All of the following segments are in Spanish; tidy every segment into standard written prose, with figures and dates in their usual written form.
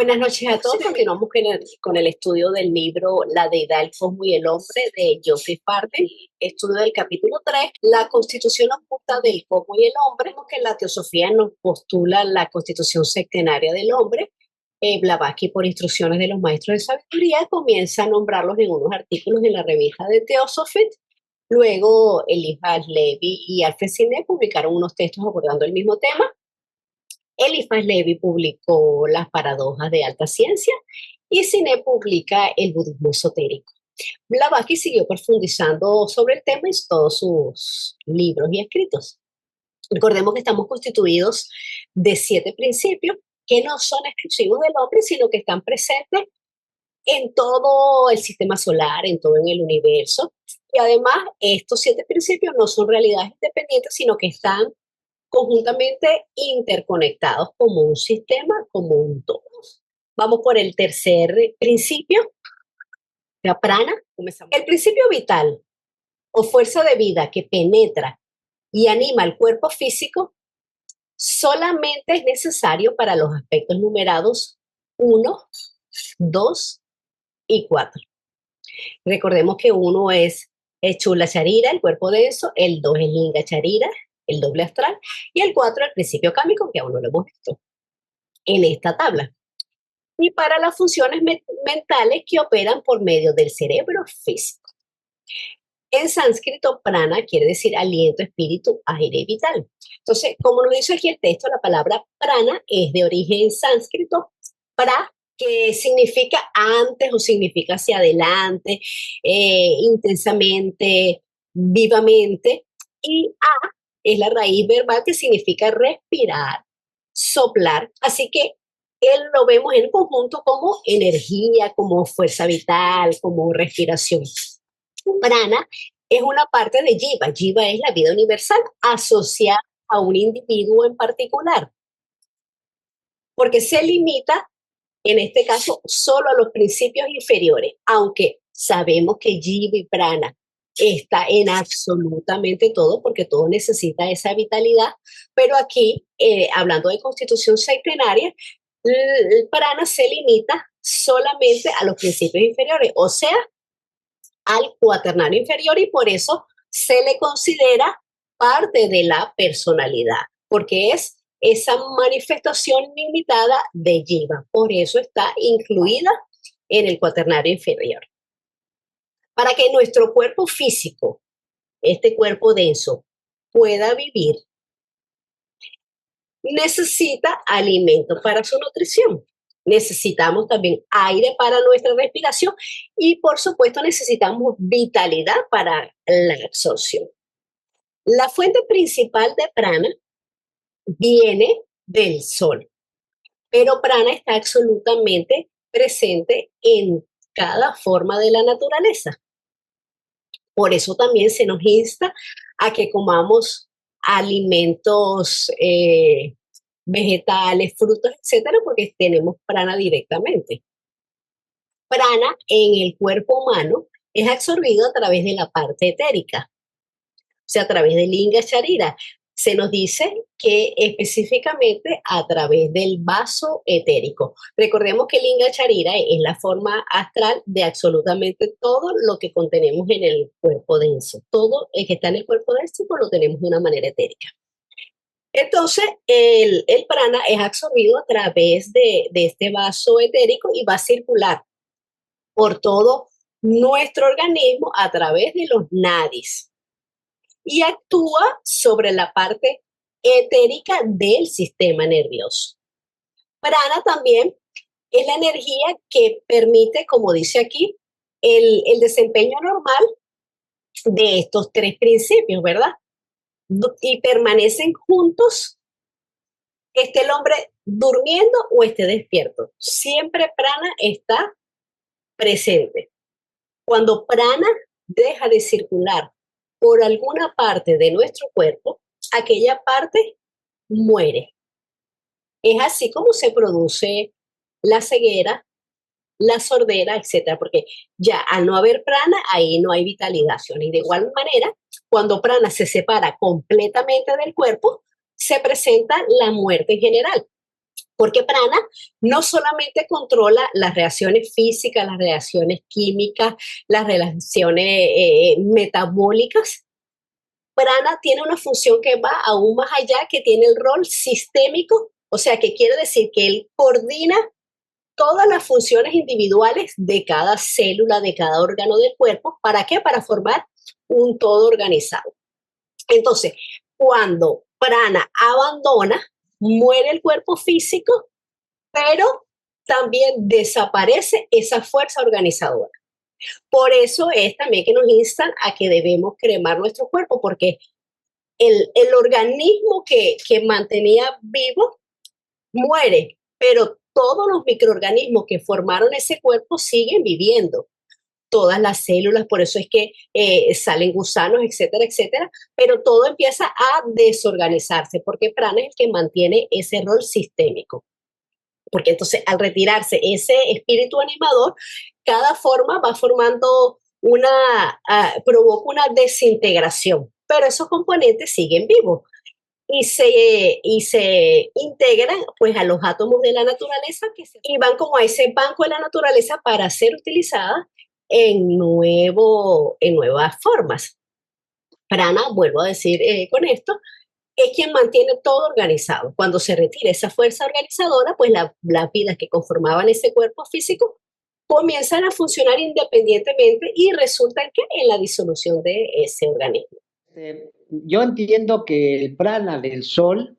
Buenas noches a todos. Continuamos con el estudio del libro La deidad, el cosmos y el hombre de Joseph Farden. Estudio del capítulo 3, la constitución oculta del cosmos y el hombre, que la teosofía nos postula la constitución sectenaria del hombre. Blavatsky, por instrucciones de los maestros de sabiduría, comienza a nombrarlos en unos artículos en la revista de Theosophy. Luego, Eliphas Levi y Alfred Sidney publicaron unos textos abordando el mismo tema. Eliphas Levi publicó Las paradojas de alta ciencia y Sidney publica El budismo esotérico. Blavatsky siguió profundizando sobre el tema en todos sus libros y escritos. Recordemos que estamos constituidos de 7 principios que no son exclusivos del hombre, sino que están presentes en todo el sistema solar, en todo el universo. Y además, estos 7 principios no son realidades independientes, sino que están conjuntamente interconectados como un sistema, como un todo. Vamos por el tercer principio, la prana. El principio vital o fuerza de vida que penetra y anima el cuerpo físico solamente es necesario para los aspectos numerados 1, 2 y 4. Recordemos que 1 es Chula Charira, el cuerpo denso, el 2 es Linga Charira, el doble astral, y el 4 el principio cámico, que aún no lo hemos visto en esta tabla. Y para las funciones mentales que operan por medio del cerebro físico. En sánscrito, prana quiere decir aliento, espíritu, aire y vital. Entonces, como nos dice aquí el texto, la palabra prana es de origen sánscrito, pra, que significa antes o significa hacia adelante, intensamente, vivamente, y a es la raíz verbal que significa respirar, soplar. Así que él lo vemos en conjunto como energía, como fuerza vital, como respiración. Prana es una parte de Jiva. Jiva es la vida universal asociada a un individuo en particular, porque se limita, en este caso, solo a los principios inferiores, aunque sabemos que Jiva y Prana está en absolutamente todo, porque todo necesita esa vitalidad, pero aquí, hablando de constitución sectenaria, el prana se limita solamente a los principios inferiores, o sea, al cuaternario inferior, y por eso se le considera parte de la personalidad, porque es esa manifestación limitada de Jiva, por eso está incluida en el cuaternario inferior. Para que nuestro cuerpo físico, este cuerpo denso, pueda vivir, necesita alimento para su nutrición. Necesitamos también aire para nuestra respiración y, por supuesto, necesitamos vitalidad para la absorción. La fuente principal de prana viene del sol, pero prana está absolutamente presente en cada forma de la naturaleza. Por eso también se nos insta a que comamos alimentos vegetales, frutos, etcétera, porque tenemos prana directamente. Prana en el cuerpo humano es absorbido a través de la parte etérica, o sea, a través del Linga Charira. Se nos dice que específicamente a través del vaso etérico. Recordemos que Linga Charira es la forma astral de absolutamente todo lo que contenemos en el cuerpo denso. Todo el que está en el cuerpo denso lo tenemos de una manera etérica. Entonces, el prana es absorbido a través de este vaso etérico y va a circular por todo nuestro organismo a través de los nadis y actúa sobre la parte etérica del sistema nervioso. Prana también es la energía que permite, como dice aquí, el desempeño normal de estos 3 principios, ¿verdad? Y permanecen juntos, esté el hombre durmiendo o esté despierto. Siempre prana está presente. Cuando prana deja de circular por alguna parte de nuestro cuerpo, aquella parte muere. Es así como se produce la ceguera, la sordera, etcétera, porque ya al no haber prana, ahí no hay vitalidad. Y de igual manera, cuando prana se separa completamente del cuerpo, se presenta la muerte en general. Porque prana no solamente controla las reacciones físicas, las reacciones químicas, las reacciones metabólicas. Prana tiene una función que va aún más allá, que tiene el rol sistémico, o sea, que quiere decir que él coordina todas las funciones individuales de cada célula, de cada órgano del cuerpo. ¿Para qué? Para formar un todo organizado. Entonces, cuando prana abandona, muere el cuerpo físico, pero también desaparece esa fuerza organizadora. Por eso es también que nos instan a que debemos cremar nuestro cuerpo, porque el organismo que mantenía vivo muere, pero todos los microorganismos que formaron ese cuerpo siguen viviendo. Todas las células, por eso es que salen gusanos, etcétera, etcétera, pero todo empieza a desorganizarse, porque prana es el que mantiene ese rol sistémico. Porque entonces al retirarse ese espíritu animador, cada forma va formando provoca una desintegración, pero esos componentes siguen vivos y se integran pues a los átomos de la naturaleza y van como a ese banco de la naturaleza para ser utilizadas en nuevas formas. Prana, vuelvo a decir con esto, es quien mantiene todo organizado. Cuando se retira esa fuerza organizadora, pues las vidas que conformaban ese cuerpo físico comienzan a funcionar independientemente y resultan que en la disolución de ese organismo. Yo entiendo que el prana del sol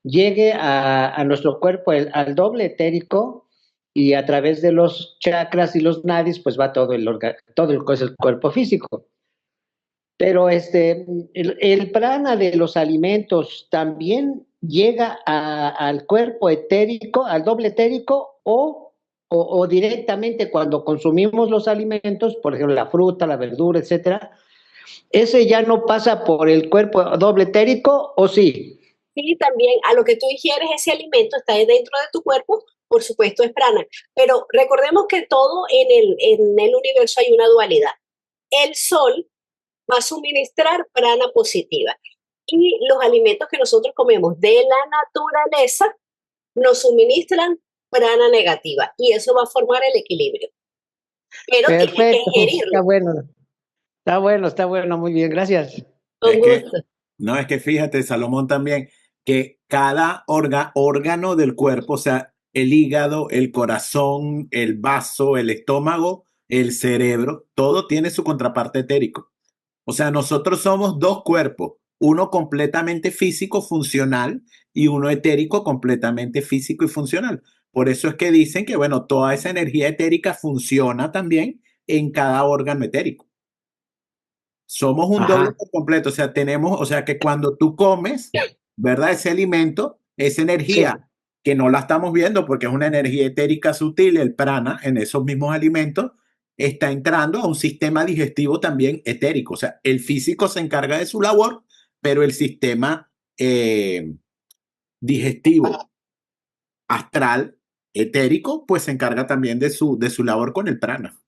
llegue a nuestro cuerpo, al doble etérico, y a través de los chakras y los nadis, pues va todo el cuerpo físico. Pero el prana de los alimentos también llega al cuerpo etérico, al doble etérico, o directamente cuando consumimos los alimentos, por ejemplo, la fruta, la verdura, etcétera, ¿ese ya no pasa por el cuerpo doble etérico o sí? Sí, también a lo que tú ingieres ese alimento está dentro de tu cuerpo, por supuesto es prana. Pero recordemos que todo en el universo hay una dualidad. El sol va a suministrar prana positiva y los alimentos que nosotros comemos de la naturaleza nos suministran prana negativa y eso va a formar el equilibrio. Pero tienes que Perfecto, ingerirlo. está bueno, muy bien, gracias. Con gusto. No, es que fíjate, Salomón, también, que cada órgano del cuerpo, o sea, el hígado, el corazón, el vaso, el estómago, el cerebro, todo tiene su contraparte etérico. O sea, nosotros somos dos cuerpos, uno completamente físico, funcional, y uno etérico, completamente físico y funcional. Por eso es que dicen que, bueno, toda esa energía etérica funciona también en cada órgano etérico. Somos un doble por completo, o sea, o sea, que cuando tú comes, ¿verdad? Ese alimento, esa energía, Sí. que no la estamos viendo porque es una energía etérica sutil, el prana, en esos mismos alimentos, está entrando a un sistema digestivo también etérico. O sea, el físico se encarga de su labor, pero el sistema digestivo, astral, etérico, pues se encarga también de su labor con el prana.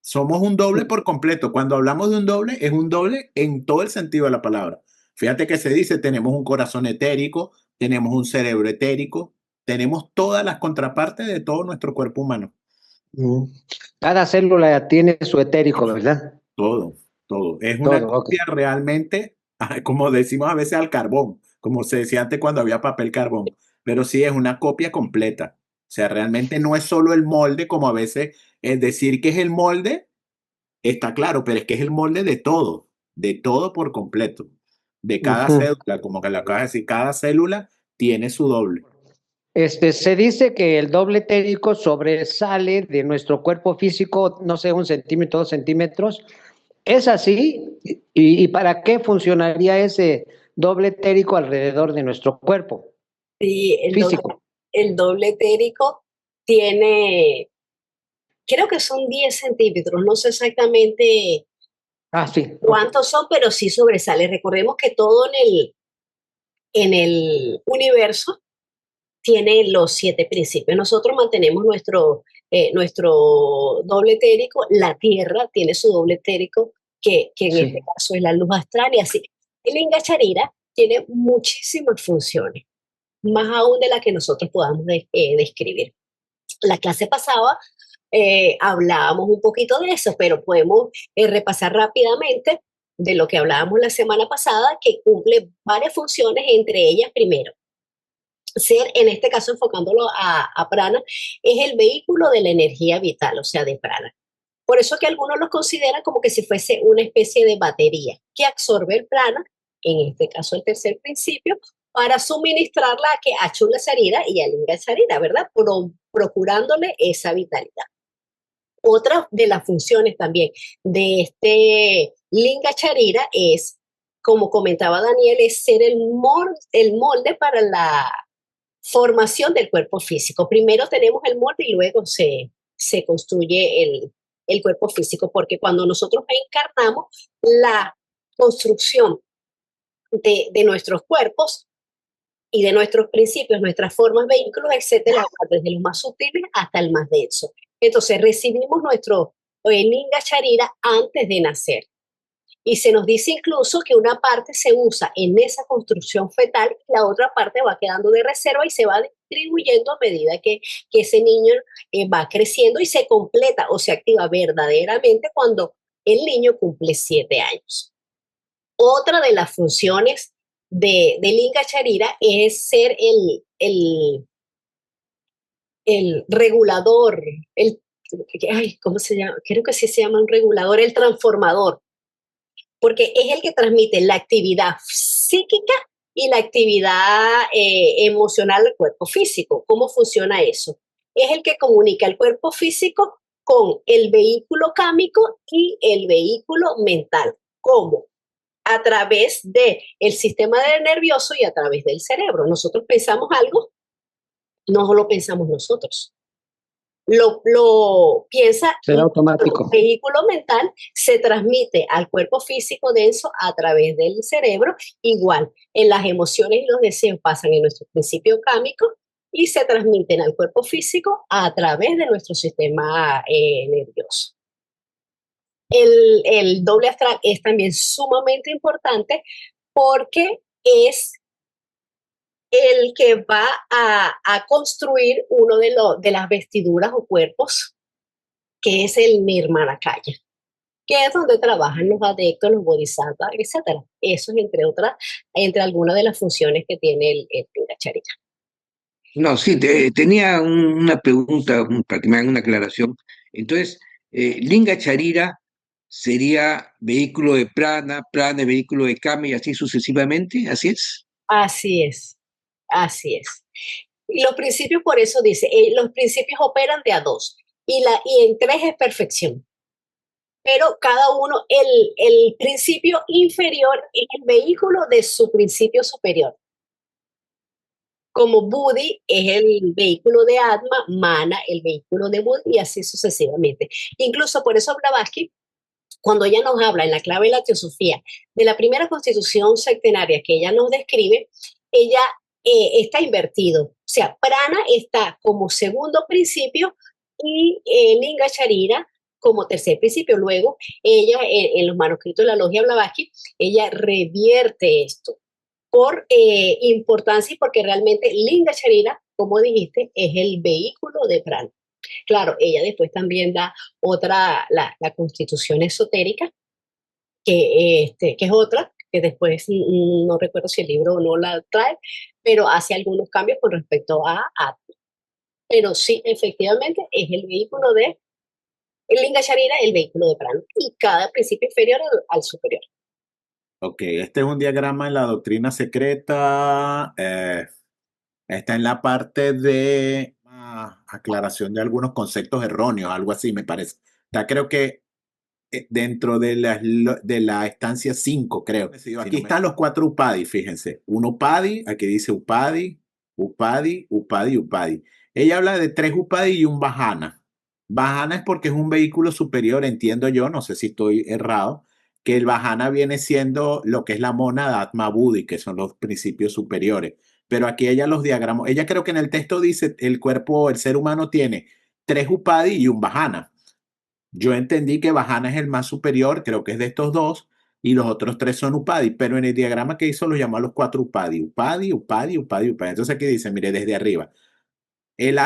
Somos un doble por completo. Cuando hablamos de un doble, es un doble en todo el sentido de la palabra. Fíjate que se dice, tenemos un corazón etérico, tenemos un cerebro etérico, tenemos todas las contrapartes de todo nuestro cuerpo humano. Cada célula tiene su etérico, ¿verdad? Todo, todo. Es una Todo, copia ok. realmente, como decimos a veces al carbón, como se decía antes cuando había papel carbón, pero sí es una copia completa. O sea, realmente no es solo el molde, como a veces es decir que es el molde. Está claro, pero es que es el molde de todo por completo, de cada célula, como que le acabas de decir, cada célula tiene su doble. Se dice que el doble etérico sobresale de nuestro cuerpo físico, no sé, 1 centímetro, 2 centímetros. ¿Es así? ¿Y para qué funcionaría ese doble etérico alrededor de nuestro cuerpo Sí, físico? el doble etérico tiene, creo que son 10 centímetros, no sé exactamente Ah, sí, ok. cuántos son, pero sí sobresale. Recordemos que todo en el universo tiene los 7 principios. Nosotros mantenemos nuestro doble etérico, la Tierra tiene su doble etérico, que en este Sí. caso es la luz astral, y así. El Inga Charira tiene muchísimas funciones. más aún de la que nosotros podamos describir. La clase pasada hablábamos un poquito de eso, pero podemos repasar rápidamente de lo que hablábamos la semana pasada, que cumple varias funciones, entre ellas, primero, ser, en este caso enfocándolo a prana, es el vehículo de la energía vital, o sea, de prana. Por eso que algunos lo consideran como que si fuese una especie de batería que absorbe el prana, en este caso el tercer principio, para suministrarla a Chula Sarira y a Linga Sarira, ¿verdad? Procurándole esa vitalidad. Otra de las funciones también de este Linga Charira es, como comentaba Daniel, es ser el molde para la formación del cuerpo físico. Primero tenemos el molde y luego se construye el cuerpo físico, porque cuando nosotros encarnamos, la construcción de nuestros cuerpos y de nuestros principios, nuestras formas, vehículos, etcétera, desde los más sutiles hasta el más denso. Entonces recibimos nuestro Linga Charira antes de nacer. Y se nos dice incluso que una parte se usa en esa construcción fetal y la otra parte va quedando de reserva y se va distribuyendo a medida que ese niño va creciendo y se completa o se activa verdaderamente cuando el niño cumple 7 años. Otra de las funciones de Linga Charira es ser el regulador, ¿cómo se llama? Creo que sí se llama un regulador, el transformador, porque es el que transmite la actividad psíquica y la actividad emocional del cuerpo físico. ¿Cómo funciona eso? Es el que comunica el cuerpo físico con el vehículo cámico y el vehículo mental. ¿Cómo? A través del sistema nervioso y a través del cerebro. Nosotros pensamos algo, no lo pensamos nosotros. Lo piensa será automático. El vehículo mental se transmite al cuerpo físico denso a través del cerebro. Igual, en las emociones y los deseos pasan en nuestro principio cámico y se transmiten al cuerpo físico a través de nuestro sistema nervioso. El doble astral es también sumamente importante porque es el que va a construir uno de las vestiduras o cuerpos, que es el Nirmanakaya, que es donde trabajan los adeptos, los bodhisattvas, etc. Eso es entre algunas de las funciones que tiene el Tingacharya. No, sí, tenía una pregunta para que me hagan una aclaración. Entonces, Linga Charira sería vehículo de prana, prana vehículo de kama y así sucesivamente, ¿así es? Así es, así es. Y los principios, por eso dice, los principios operan de a dos y en tres es perfección. Pero cada uno, el principio inferior es el vehículo de su principio superior. Como Buddhi es el vehículo de Atma, Mana el vehículo de Buddhi y así sucesivamente. Incluso por eso Blavatsky, cuando ella nos habla en la clave de la teosofía de la primera constitución sectenaria que ella nos describe, ella está invertido. O sea, prana está como segundo principio y Linga Charira como tercer principio. Luego, ella en los manuscritos de la logia Blavatsky, ella revierte esto por importancia y porque realmente Linga Charira, como dijiste, es el vehículo de prana. Claro, ella después también da la constitución esotérica, que es otra, que después no recuerdo si el libro no la trae, pero hace algunos cambios con respecto a Atma. Pero sí, efectivamente, es el vehículo de el Linga Charira, el vehículo de prana, y cada principio inferior al superior. Ok, este es un diagrama en la doctrina secreta. Está en la parte de aclaración de algunos conceptos erróneos, algo así me parece. Está creo que dentro de la estancia 5, creo. Aquí están los 4 Upadi, fíjense. Un Upadi, aquí dice Upadi, Upadi, Upadi, Upadi. Ella habla de 3 Upadi y un Vahana. Vahana es porque es un vehículo superior, entiendo yo, no sé si estoy errado, que el Vahana viene siendo lo que es la mónada Atma Buddhi, que son los principios superiores. Pero aquí ella los diagramó. Ella creo que en el texto dice el cuerpo, el ser humano tiene 3 Upadi y un Vahana. Yo entendí que Vahana es el más superior, creo que es de estos dos, y los otros 3 son upadi, pero en el diagrama que hizo los llamó a los 4 upadi, upadi, upadi, upadi, upadi. Entonces aquí dice, mire, desde arriba, el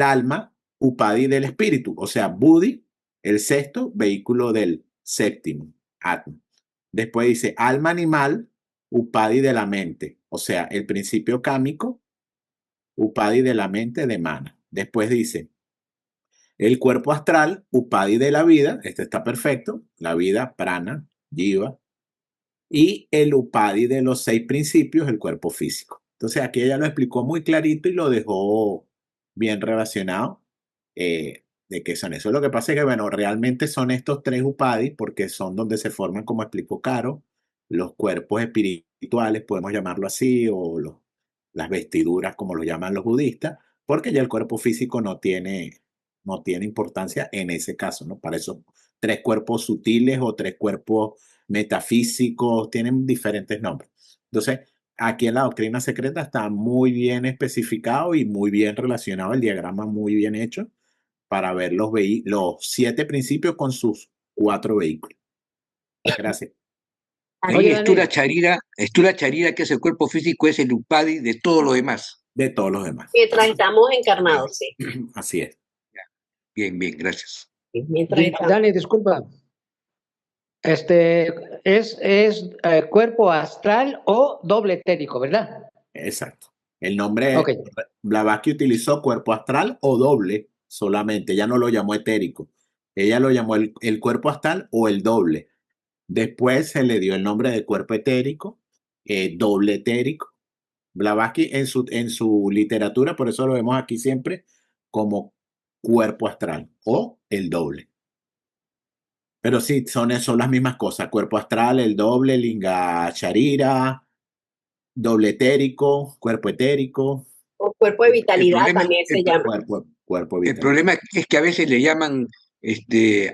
alma upadi del espíritu, o sea, buddhi, el sexto, vehículo del séptimo, atma. Después dice, alma animal, upadi de la mente, o sea, el principio cámico, upadi de la mente de mana. Después dice, el cuerpo astral, upadi de la vida, este está perfecto, la vida, prana, jiva, y el upadi de los 6 principios, el cuerpo físico. Entonces aquí ella lo explicó muy clarito y lo dejó bien relacionado de qué son eso. Lo que pasa es que, bueno, realmente son estos 3 upadis porque son donde se forman, como explicó Caro, los cuerpos espirituales, podemos llamarlo así, o las vestiduras, como lo llaman los budistas, porque ya el cuerpo físico no tiene importancia en ese caso, ¿no? Para esos 3 cuerpos sutiles o 3 cuerpos metafísicos, tienen diferentes nombres. Entonces, aquí en la doctrina secreta está muy bien especificado y muy bien relacionado, el diagrama muy bien hecho para ver los 7 principios con sus 4 vehículos. Gracias. Ahí Oye, Estula Daniel, Charira, que es el cuerpo físico, es el upadi de todo lo demás. De todos los demás. Mientras estamos encarnados, sí. Así es. Bien, bien, gracias. Mientras estamos. Dani, disculpa. Es cuerpo astral o doble etérico, ¿verdad? Exacto. El nombre, Ok. Blavatsky utilizó cuerpo astral o doble solamente, ya no lo llamó etérico. Ella lo llamó el cuerpo astral o el doble. Después se le dio el nombre de cuerpo etérico, doble etérico. Blavatsky en su literatura, por eso lo vemos aquí siempre, como cuerpo astral o el doble. Pero sí, son las mismas cosas, cuerpo astral, el doble, linga charira, doble etérico, cuerpo etérico, O cuerpo de vitalidad problema- también se llama. cuerpo El vital. problema es que a veces le llaman,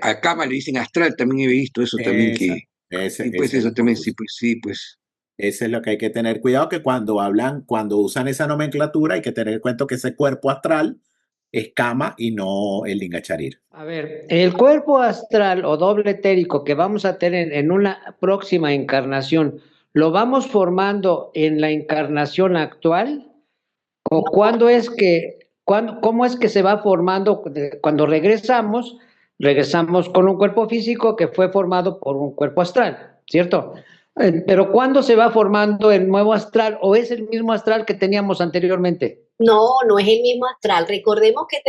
a cama le dicen astral, también he visto eso también que... Ese- Y pues esa es eso la también, confusión. sí, pues. Eso es lo que hay que tener cuidado, que cuando usan esa nomenclatura, hay que tener en cuenta que ese cuerpo astral es Kama y no el Linga Charira. A ver, el cuerpo astral o doble etérico que vamos a tener en una próxima encarnación, ¿lo vamos formando en la encarnación actual? ¿O cómo es que se va formando cuando regresamos con un cuerpo físico que fue formado por un cuerpo astral, ¿cierto? Pero ¿cuándo se va formando el nuevo astral o es el mismo astral que teníamos anteriormente? No, no es el mismo astral. Recordemos que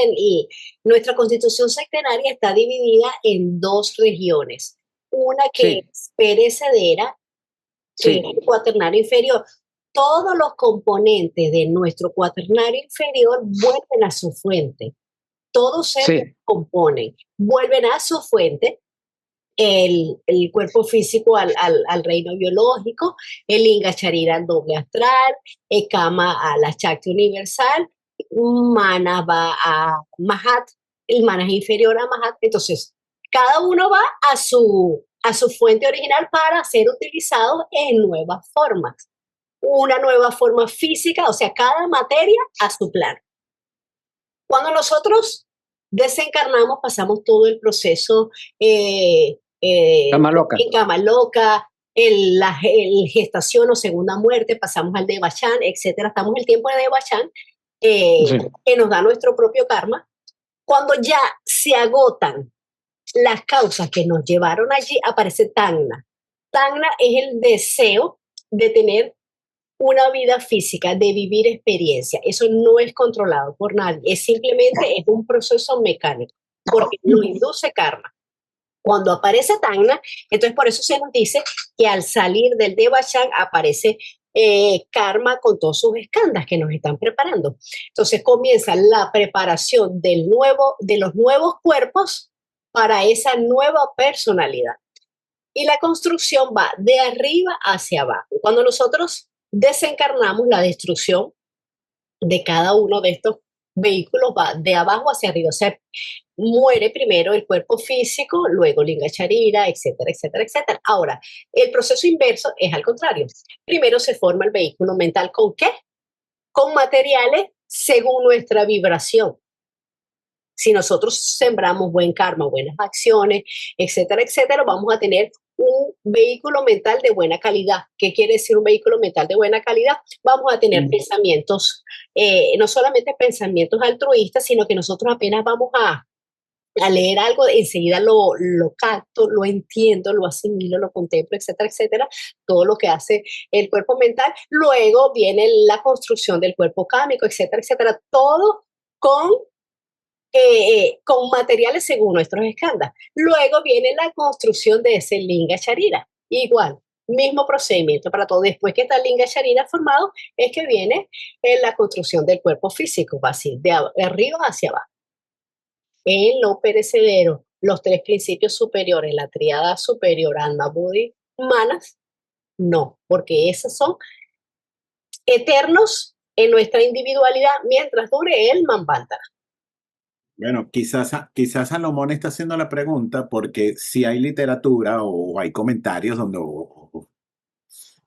nuestra constitución sectenaria está dividida en 2 regiones. Una que Sí. es perecedera, que Sí. es el cuaternario inferior. Todos los componentes de nuestro cuaternario inferior vuelven a su fuente. Todos se Sí. componen, vuelven a su fuente. El cuerpo físico al reino biológico, el Linga Charira al doble astral, el Kama a la Shakti universal, Mana va a Mahat, el Mana es inferior a Mahat. Entonces, cada uno va a su fuente original para ser utilizado en nuevas formas. Una nueva forma física, o sea, cada materia a su plano. Cuando nosotros desencarnamos, pasamos todo el proceso Cama loca. en cama loca, la gestación o segunda muerte, pasamos al Devachan, etcétera. Estamos en el tiempo de Devachan, Sí. que nos da nuestro propio karma. Cuando ya se agotan las causas que nos llevaron allí, aparece Tagna. Tagna es el deseo de tener una vida física, de vivir experiencia. Eso no es controlado por nadie, es simplemente un proceso mecánico, porque lo induce karma. Cuando aparece Tagna, entonces por eso se nos dice que al salir del Devachan aparece karma con todos sus escandas que nos están preparando. Entonces comienza la preparación de los nuevos cuerpos para esa nueva personalidad. Y la construcción va de arriba hacia abajo. Cuando nosotros desencarnamos, la destrucción de cada uno de estos vehículos va de abajo hacia arriba. O sea, muere primero el cuerpo físico, luego Linga Charira, etcétera, etcétera, etcétera. Ahora, el proceso inverso es al contrario. Primero se forma el vehículo mental, ¿con qué? Con materiales según nuestra vibración. Si nosotros sembramos buen karma, buenas acciones, etcétera, etcétera, vamos a tener un vehículo mental de buena calidad. ¿Qué quiere decir un vehículo mental de buena calidad? Vamos a tener pensamientos, no solamente pensamientos altruistas, sino que nosotros apenas vamos a leer algo, enseguida lo capto, lo entiendo, lo asimilo, lo contemplo, etcétera, etcétera, todo lo que hace el cuerpo mental. Luego viene la construcción del cuerpo cámico, etcétera, etcétera, todo con materiales según nuestros escándalos. Luego viene la construcción de ese linga charira. Igual, mismo procedimiento para todo. Después que está el linga charira formado, es que viene la construcción del cuerpo físico, así, de arriba hacia abajo. En lo perecedero, los tres principios superiores, la tríada superior, alma, buddhi, manas, no, porque esos son eternos en nuestra individualidad mientras dure el Manvantara. Bueno, quizás Salomón está haciendo la pregunta porque si hay literatura o hay comentarios donde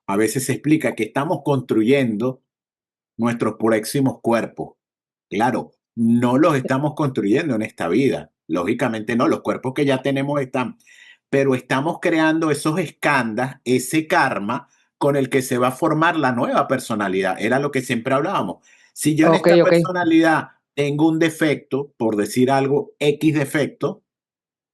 a veces se explica que estamos construyendo nuestros próximos cuerpos. Claro, no los estamos construyendo en esta vida. Lógicamente no, los cuerpos que ya tenemos están, pero estamos creando esos escandas, ese karma con el que se va a formar la nueva personalidad. Era lo que siempre hablábamos. Si yo en esta personalidad tengo un defecto, por decir algo, X defecto,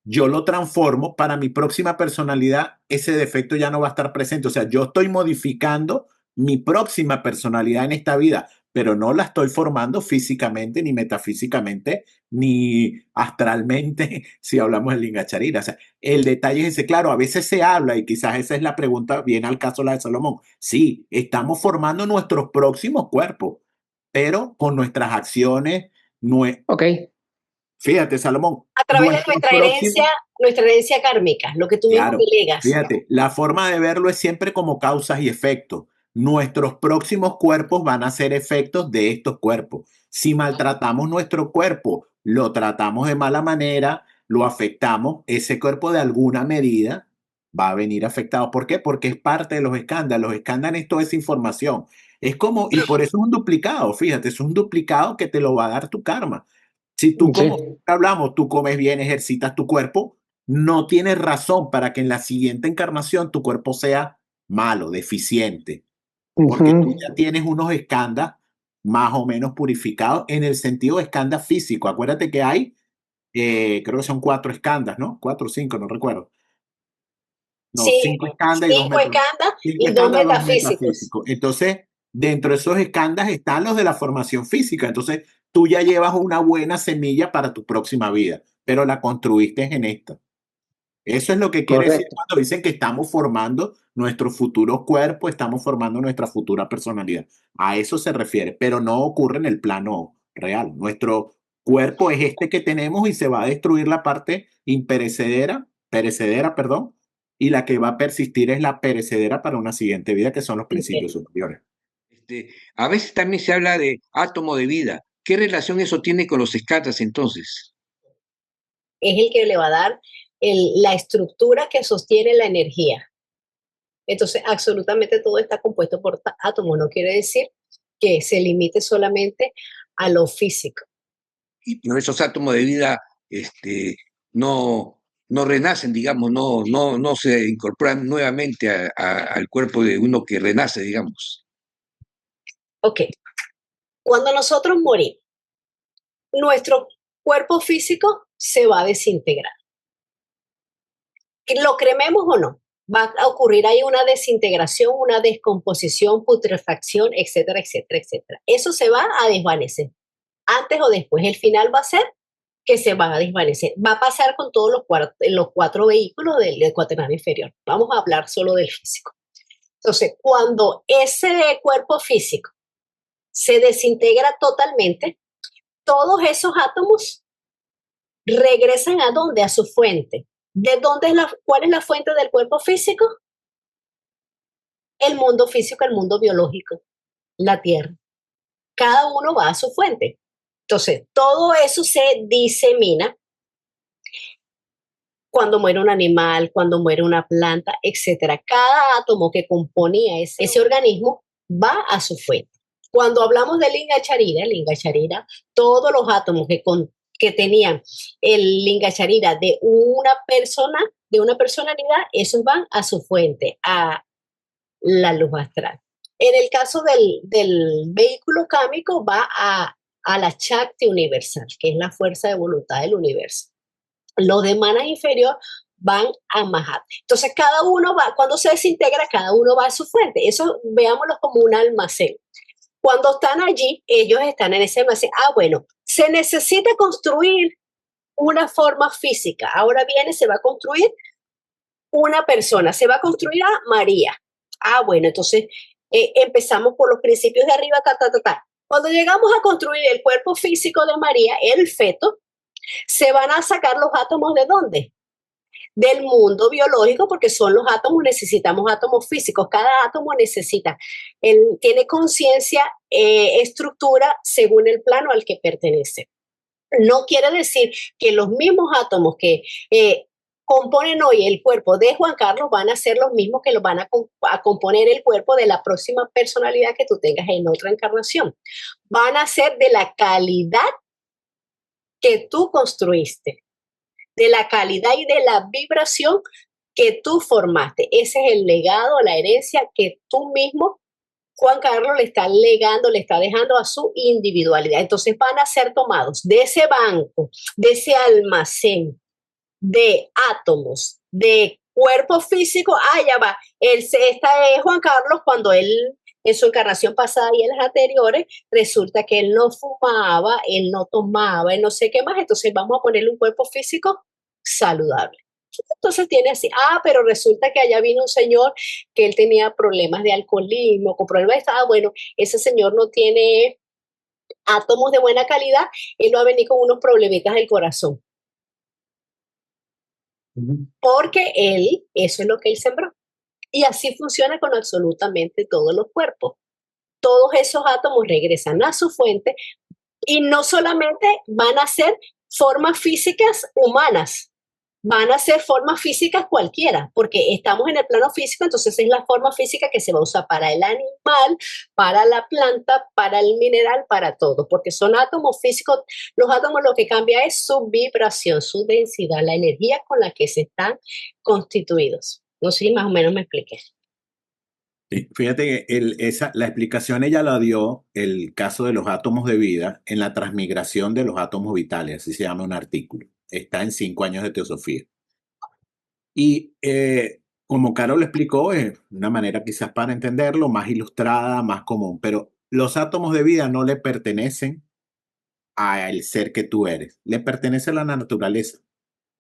yo lo transformo para mi próxima personalidad, ese defecto ya no va a estar presente. O sea, yo estoy modificando mi próxima personalidad en esta vida, pero no la estoy formando físicamente, ni metafísicamente, ni astralmente, si hablamos de Lingacharira. O sea, el detalle es ese. Claro, a veces se habla, y quizás esa es la pregunta, viene al caso la de Salomón. Sí, estamos formando nuestros próximos cuerpos, pero con nuestras acciones. Fíjate, Salomón. A través de nuestra herencia kármica, lo que tú mismo delegas. Fíjate, la forma de verlo es siempre como causas y efectos. Nuestros próximos cuerpos van a ser efectos de estos cuerpos. Si maltratamos nuestro cuerpo, lo tratamos de mala manera, lo afectamos, ese cuerpo de alguna medida va a venir afectado. ¿Por qué? Porque es parte de los escándalos. Los escándalos es toda esa información. Es como, y por eso es un duplicado, fíjate, es un duplicado que te lo va a dar tu karma. Si tú, como hablamos, tú comes bien, ejercitas tu cuerpo, no tienes razón para que en la siguiente encarnación tu cuerpo sea malo, deficiente, porque tú ya tienes unos escandas más o menos purificados en el sentido de escandas físico. Acuérdate que hay, creo que son 4 escandas, ¿no? 4 o 5, no recuerdo. No, sí, 5 escandas y 2 metafísicos. Entonces, dentro de esos escandas están los de la formación física. Entonces, tú ya llevas una buena semilla para tu próxima vida, pero la construiste en esta. Eso es lo que quiere decir cuando dicen que estamos formando nuestro futuro cuerpo, estamos formando nuestra futura personalidad. A eso se refiere, pero no ocurre en el plano real. Nuestro cuerpo es este que tenemos y se va a destruir la parte perecedera, perdón, y la que va a persistir es la perecedera para una siguiente vida, que son los principios superiores. A veces también se habla de átomo de vida. ¿Qué relación eso tiene con los escatas entonces? Es el que le va a dar la estructura que sostiene la energía. Entonces, absolutamente todo está compuesto por átomos. No quiere decir que se limite solamente a lo físico. Y pero esos átomos de vida no renacen, digamos, no se incorporan nuevamente al cuerpo de uno que renace, digamos. Ok. Cuando nosotros morimos, nuestro cuerpo físico se va a desintegrar. Lo crememos o no, va a ocurrir ahí una desintegración, una descomposición, putrefacción, etcétera, etcétera, etcétera. Eso se va a desvanecer. Antes o después, el final va a ser que se van a desvanecer. Va a pasar con todos los 4 vehículos del cuaternario inferior. Vamos a hablar solo del físico. Entonces, cuando ese cuerpo físico se desintegra totalmente, todos esos átomos regresan ¿a dónde? A su fuente. ¿Cuál es la fuente del cuerpo físico? El mundo físico, el mundo biológico, la Tierra. Cada uno va a su fuente. Entonces, todo eso se disemina cuando muere un animal, cuando muere una planta, etc. Cada átomo que componía ese organismo va a su fuente. Cuando hablamos de Linga Charira, todos los átomos que tenían el Linga Charira de una persona de una personalidad, esos van a su fuente, a la luz astral. En el caso del vehículo cámico, va a la Shakti universal, que es la fuerza de voluntad del universo. Los de mana inferior van a Mahat. Entonces, cada uno va, cuando se desintegra, cada uno va a su fuente. Eso veámoslo como un almacén. Cuando están allí, ellos están en ese almacén. Bueno, se necesita construir una forma física. Ahora viene, se va a construir una persona, se va a construir a María. Bueno, entonces empezamos por los principios de arriba, Cuando llegamos a construir el cuerpo físico de María, el feto, se van a sacar los átomos ¿de dónde? Del mundo biológico, porque son los átomos, necesitamos átomos físicos, cada átomo necesita, tiene conciencia, estructura según el plano al que pertenece. No quiere decir que los mismos átomos que componen hoy el cuerpo de Juan Carlos van a ser los mismos que los van a componer el cuerpo de la próxima personalidad que tú tengas en otra encarnación. Van a ser de la calidad que tú construiste, de la calidad y de la vibración que tú formaste. Ese es el legado, la herencia que tú mismo, Juan Carlos, le está legando, le está dejando a su individualidad. Entonces van a ser tomados de ese banco, de ese almacén de átomos, de cuerpo físico. Ya va. Esta es Juan Carlos cuando él, en su encarnación pasada y en las anteriores, resulta que él no fumaba, él no tomaba, él no sé qué más. Entonces vamos a ponerle un cuerpo físico saludable. Entonces tiene así, pero resulta que allá vino un señor que él tenía problemas de alcoholismo, con problemas de bueno, ese señor no tiene átomos de buena calidad, él va a venir con unos problemitas del corazón. Porque eso es lo que él sembró. Y así funciona con absolutamente todos los cuerpos. Todos esos átomos regresan a su fuente y no solamente van a ser formas físicas humanas, van a ser formas físicas cualquiera, porque estamos en el plano físico, entonces es la forma física que se va a usar para el animal, para la planta, para el mineral, para todo, porque son átomos físicos. Los átomos lo que cambia es su vibración, su densidad, la energía con la que se están constituidos. No sé si más o menos me expliqué. Sí, fíjate que la explicación ella la dio el caso de los átomos de vida en la transmigración de los átomos vitales, así se llama un artículo. Está en 5 años de teosofía. Y como Carol explicó, es una manera quizás para entenderlo, más ilustrada, más común, pero los átomos de vida no le pertenecen al ser que tú eres, le pertenece a la naturaleza.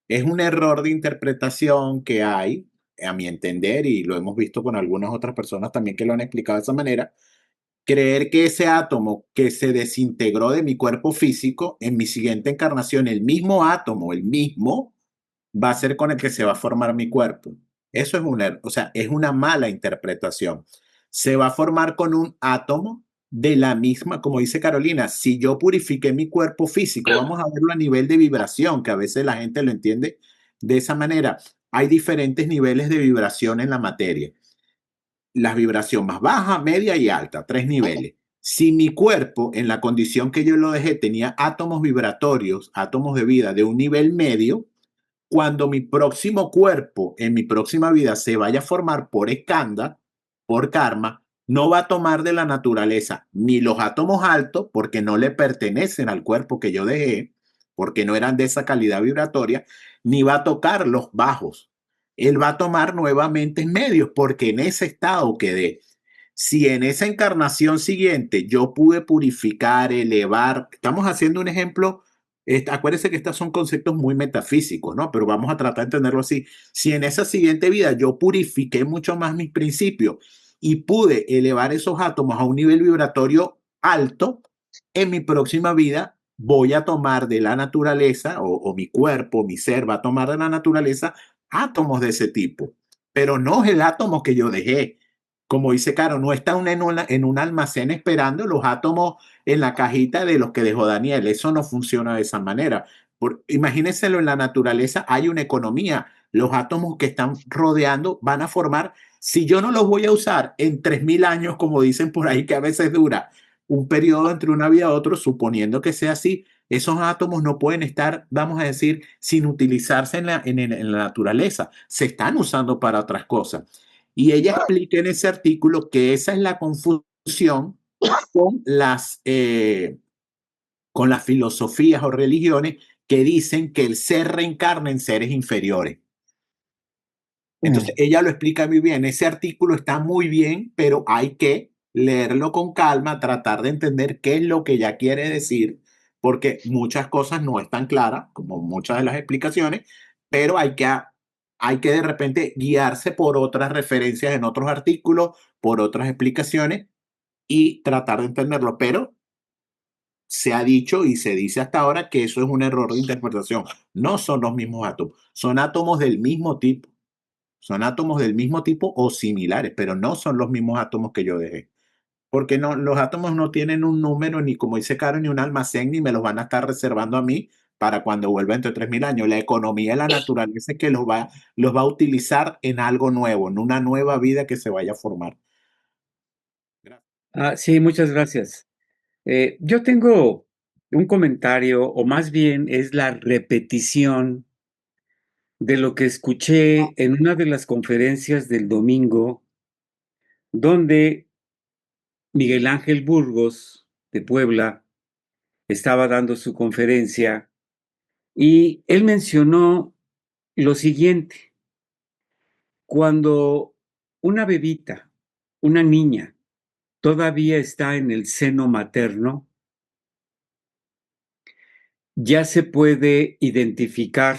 Es un error de interpretación que hay, a mi entender, y lo hemos visto con algunas otras personas también que lo han explicado de esa manera, creer que ese átomo que se desintegró de mi cuerpo físico, en mi siguiente encarnación, el mismo átomo, el mismo, va a ser con el que se va a formar mi cuerpo. Eso es es una mala interpretación. Se va a formar con un átomo de la misma, como dice Carolina, si yo purifiqué mi cuerpo físico, vamos a verlo a nivel de vibración, que a veces la gente lo entiende de esa manera. Hay diferentes niveles de vibración en la materia. La vibración más baja, media y alta, 3 niveles. Si mi cuerpo, en la condición que yo lo dejé, tenía átomos vibratorios, átomos de vida de un nivel medio, cuando mi próximo cuerpo, en mi próxima vida, se vaya a formar por escanda, por karma, no va a tomar de la naturaleza ni los átomos altos, porque no le pertenecen al cuerpo que yo dejé, porque no eran de esa calidad vibratoria, ni va a tocar los bajos. Él va a tomar nuevamente medios, porque en ese estado quedé. Si en esa encarnación siguiente yo pude purificar, elevar, estamos haciendo un ejemplo. Acuérdense que estos son conceptos muy metafísicos, ¿no? Pero vamos a tratar de entenderlo así. Si en esa siguiente vida yo purifiqué mucho más mis principios y pude elevar esos átomos a un nivel vibratorio alto, en mi próxima vida voy a tomar de la naturaleza, o mi cuerpo, mi ser va a tomar de la naturaleza átomos de ese tipo, pero no es el átomo que yo dejé. Como dice Caro, no está en un almacén esperando los átomos en la cajita de los que dejó Daniel. Eso no funciona de esa manera. Imagínenselo, en la naturaleza hay una economía. Los átomos que están rodeando van a formar, si yo no los voy a usar en 3000 años, como dicen por ahí, que a veces dura un periodo entre una vida y otra, suponiendo que sea así, Esos átomos no pueden estar, vamos a decir, sin utilizarse en la naturaleza. Se están usando para otras cosas. Y ella explica en ese artículo que esa es la confusión con con las filosofías o religiones que dicen que el ser reencarna en seres inferiores. Entonces, ella lo explica muy bien. Ese artículo está muy bien, pero hay que leerlo con calma, tratar de entender qué es lo que ella quiere decir, porque muchas cosas no están claras, como muchas de las explicaciones, pero hay que de repente guiarse por otras referencias en otros artículos, por otras explicaciones y tratar de entenderlo. Pero se ha dicho y se dice hasta ahora que eso es un error de interpretación. No son los mismos átomos, son átomos del mismo tipo. Son átomos del mismo tipo o similares, pero no son los mismos átomos que yo dejé. Porque no, los átomos no tienen un número, ni como dice Caro, ni un almacén, ni me los van a estar reservando a mí para cuando vuelva entre 3.000 años. La economía de la naturaleza es que los va a utilizar en algo nuevo, en una nueva vida que se vaya a formar. Sí, muchas gracias. Yo tengo un comentario, o más bien es la repetición de lo que escuché en una de las conferencias del domingo, donde Miguel Ángel Burgos, de Puebla, estaba dando su conferencia y él mencionó lo siguiente: cuando una bebita, una niña, todavía está en el seno materno, ya se puede identificar,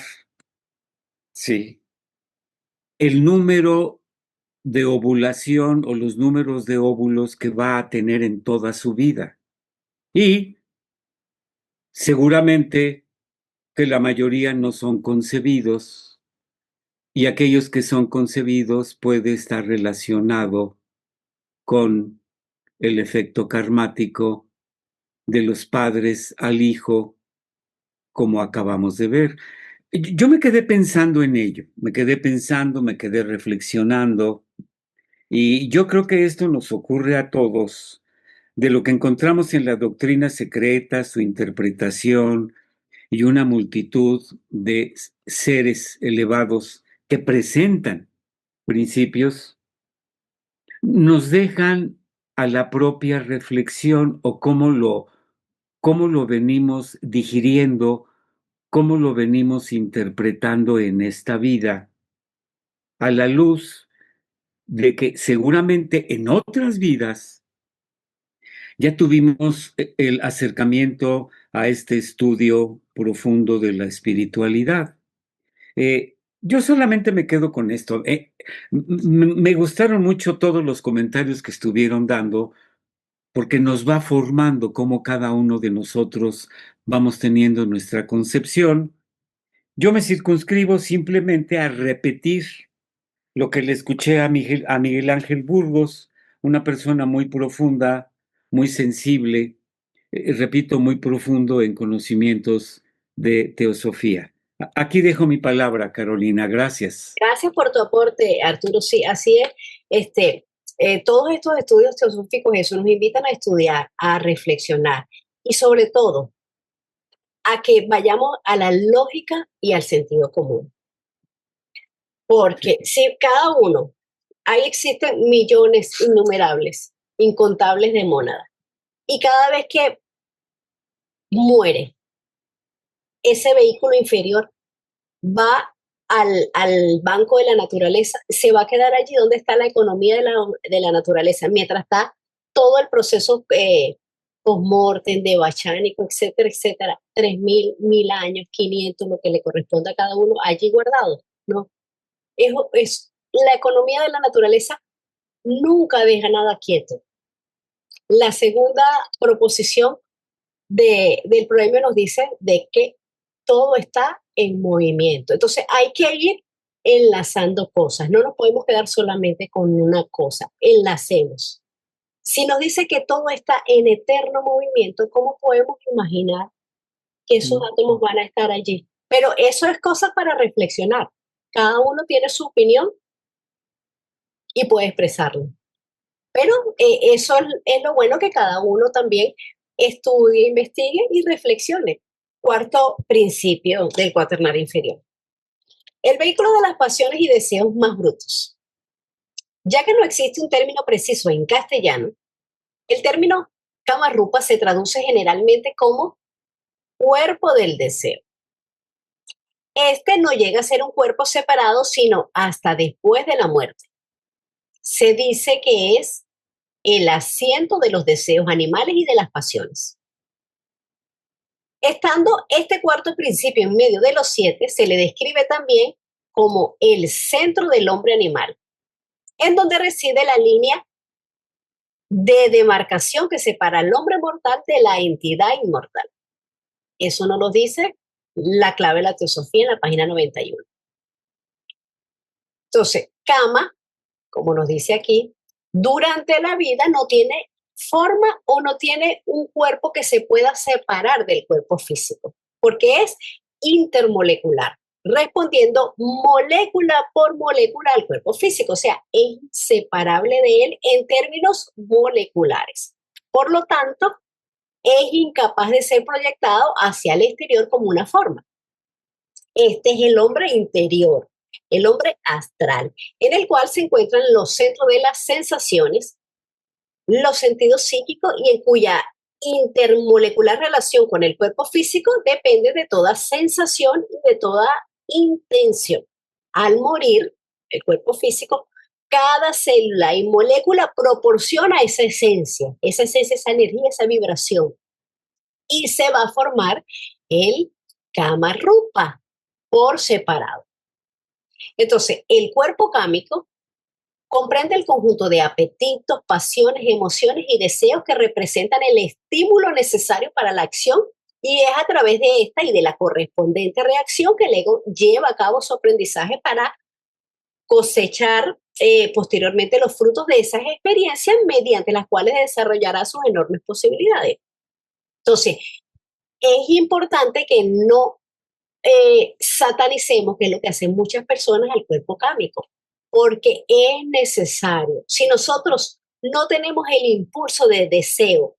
sí, el número de ovulación o los números de óvulos que va a tener en toda su vida. Y seguramente que la mayoría no son concebidos, y aquellos que son concebidos puede estar relacionado con el efecto karmático de los padres al hijo, como acabamos de ver. Yo me quedé pensando en ello, me quedé reflexionando, y yo creo que esto nos ocurre a todos, de lo que encontramos en la doctrina secreta, su interpretación y una multitud de seres elevados que presentan principios, nos dejan a la propia reflexión o cómo lo venimos digiriendo, cómo lo venimos interpretando en esta vida, a la luz de que seguramente en otras vidas ya tuvimos el acercamiento a este estudio profundo de la espiritualidad. Yo solamente me quedo con esto. Me gustaron mucho todos los comentarios que estuvieron dando, porque nos va formando cómo cada uno de nosotros vamos teniendo nuestra concepción. Yo me circunscribo simplemente a repetir lo que le escuché a Miguel Ángel Burgos, una persona muy profunda, muy sensible, repito, muy profundo en conocimientos de teosofía. Aquí dejo mi palabra, Carolina. Gracias. Gracias por tu aporte, Arturo. Sí, así es. Todos estos estudios teosóficos, eso nos invitan a estudiar, a reflexionar y sobre todo a que vayamos a la lógica y al sentido común. Porque si cada uno, ahí existen millones innumerables, incontables de mónadas, y cada vez que muere ese vehículo inferior, va al banco de la naturaleza, se va a quedar allí donde está la economía de la naturaleza, mientras está todo el proceso post-mortem, de bachánico, etcétera, etcétera, 3.000, 1.000 años, 500, lo que le corresponde a cada uno, allí guardado, ¿no? La economía de la naturaleza nunca deja nada quieto. La segunda proposición del proverbio nos dice de que todo está en movimiento. Entonces hay que ir enlazando cosas. No nos podemos quedar solamente con una cosa. Enlacemos. Si nos dice que todo está en eterno movimiento, ¿cómo podemos imaginar que esos átomos van a estar allí? Pero eso es cosa para reflexionar. Cada uno tiene su opinión y puede expresarlo. Pero eso es lo bueno, que cada uno también estudie, investigue y reflexione. Cuarto principio del cuaternario inferior. El vehículo de las pasiones y deseos más brutos. Ya que no existe un término preciso en castellano, el término Kama Rupa se traduce generalmente como cuerpo del deseo. Este no llega a ser un cuerpo separado, sino hasta después de la muerte. Se dice que es el asiento de los deseos animales y de las pasiones. Estando este cuarto principio en medio de los 7, se le describe también como el centro del hombre animal, en donde reside la línea de demarcación que separa al hombre mortal de la entidad inmortal. Eso nos lo dice la clave de la teosofía en la página 91. Entonces, Kama, como nos dice aquí, durante la vida no tiene forma o no tiene un cuerpo que se pueda separar del cuerpo físico, porque es intermolecular, respondiendo molécula por molécula al cuerpo físico, o sea, es inseparable de él en términos moleculares. Por lo tanto, es incapaz de ser proyectado hacia el exterior como una forma. Este es el hombre interior, el hombre astral, en el cual se encuentran los centros de las sensaciones, los sentidos psíquicos y en cuya intermolecular relación con el cuerpo físico depende de toda sensación y de toda intención. Al morir, el cuerpo físico, cada célula y molécula proporciona esa esencia, esa energía, esa vibración. Y se va a formar el Kama Rupa por separado. Entonces, el cuerpo cámico comprende el conjunto de apetitos, pasiones, emociones y deseos que representan el estímulo necesario para la acción y es a través de esta y de la correspondiente reacción que el ego lleva a cabo su aprendizaje para cosechar posteriormente los frutos de esas experiencias mediante las cuales desarrollará sus enormes posibilidades. Entonces, es importante que no satanicemos, que es lo que hacen muchas personas, al cuerpo cámico, porque es necesario. Si nosotros no tenemos el impulso de deseo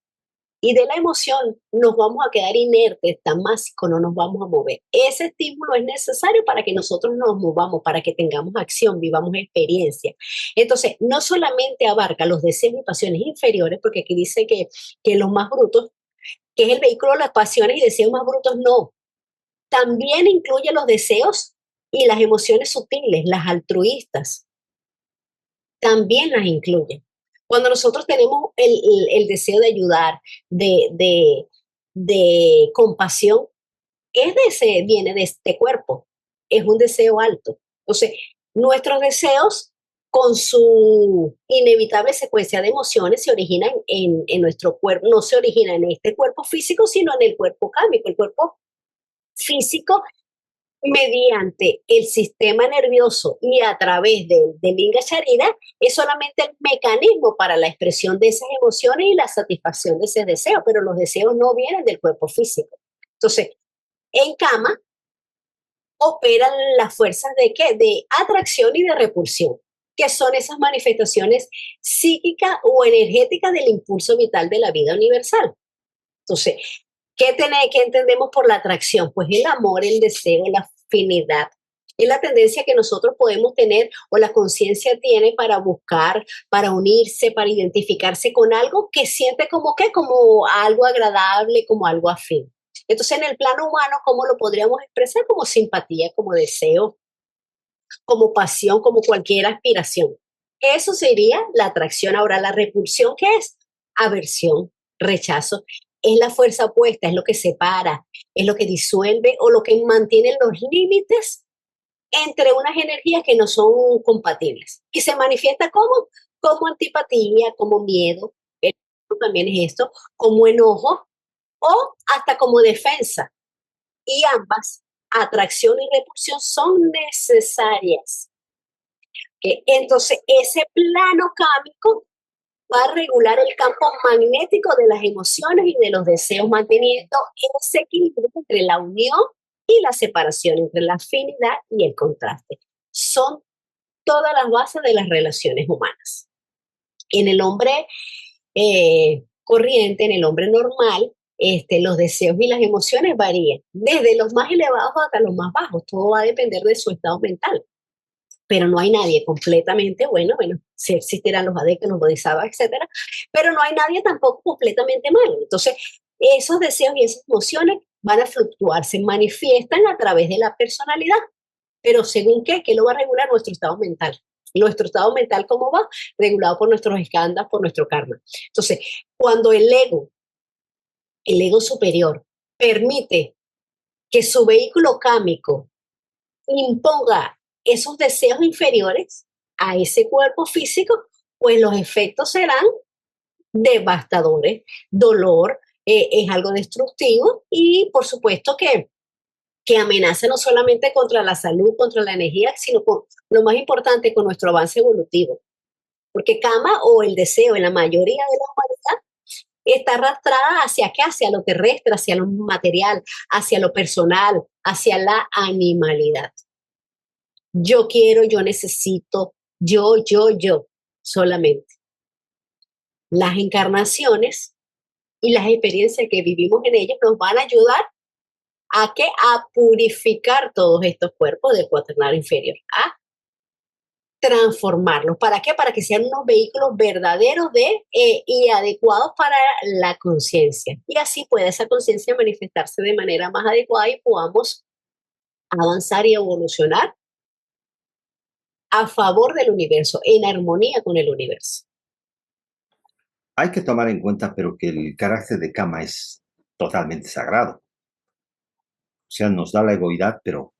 y de la emoción, nos vamos a quedar inertes, tan básicos, no nos vamos a mover. Ese estímulo es necesario para que nosotros nos movamos, para que tengamos acción, vivamos experiencia. Entonces, no solamente abarca los deseos y pasiones inferiores, porque aquí dice que los más brutos, que es el vehículo de las pasiones y deseos más brutos, no. También incluye los deseos y las emociones sutiles, las altruistas. También las incluye. Cuando nosotros tenemos el deseo de ayudar, de compasión, viene de este cuerpo. Es un deseo alto. Entonces, nuestros deseos, con su inevitable secuencia de emociones, se originan en nuestro cuerpo, no se origina en este cuerpo físico, sino en el cuerpo cámico. El cuerpo físico, mediante el sistema nervioso y a través del Linga Charira, es solamente el mecanismo para la expresión de esas emociones y la satisfacción de ese deseo, pero los deseos no vienen del cuerpo físico. Entonces, en Kama operan las fuerzas ¿de qué? De atracción y de repulsión, que son esas manifestaciones psíquicas o energéticas del impulso vital de la vida universal. Entonces, ¿qué entendemos por la atracción? Pues el amor, el deseo, la afinidad. Es la tendencia que nosotros podemos tener o la conciencia tiene para buscar, para unirse, para identificarse con algo que siente como algo agradable, como algo afín. Entonces, en el plano humano, ¿cómo lo podríamos expresar? Como simpatía, como deseo, como pasión, como cualquier aspiración. Eso sería la atracción. Ahora, la repulsión, ¿qué es? Aversión, rechazo. Es la fuerza opuesta, es lo que separa, es lo que disuelve o lo que mantiene los límites entre unas energías que no son compatibles. Y se manifiesta como antipatía, como miedo, también es esto, como enojo o hasta como defensa. Y ambas, atracción y repulsión, son necesarias. Entonces, ese plano cámico va a regular el campo magnético de las emociones y de los deseos, manteniendo ese equilibrio entre la unión y la separación, entre la afinidad y el contraste. Son todas las bases de las relaciones humanas. En el hombre corriente, en el hombre normal, los deseos y las emociones varían, desde los más elevados hasta los más bajos. Todo va a depender de su estado mental. Pero no hay nadie completamente bueno, sí existirán los adictos, los bodhisattvas, etcétera, pero no hay nadie tampoco completamente malo. Entonces, esos deseos y esas emociones van a fluctuar, se manifiestan a través de la personalidad, pero según qué lo va a regular nuestro estado mental. Nuestro estado mental, ¿cómo va? Regulado por nuestros skandhas, por nuestro karma. Entonces, cuando el ego superior, permite que su vehículo kámico imponga esos deseos inferiores a ese cuerpo físico, pues los efectos serán devastadores, dolor, es algo destructivo y por supuesto que amenaza no solamente contra la salud, contra la energía, sino con lo más importante, con nuestro avance evolutivo. Porque kama o el deseo en la mayoría de la humanidad está arrastrada hacia qué, hacia lo terrestre, hacia lo material, hacia lo personal, hacia la animalidad. Yo quiero, yo necesito, yo, solamente. Las encarnaciones y las experiencias que vivimos en ellas nos van a ayudar a purificar todos estos cuerpos del cuaternario inferior, a transformarlos. ¿Para qué? Para que sean unos vehículos verdaderos y adecuados para la conciencia. Y así puede esa conciencia manifestarse de manera más adecuada y podamos avanzar y evolucionar a favor del universo, en armonía con el universo. Hay que tomar en cuenta, pero que el carácter de kama es totalmente sagrado. O sea, nos da la egoidad, pero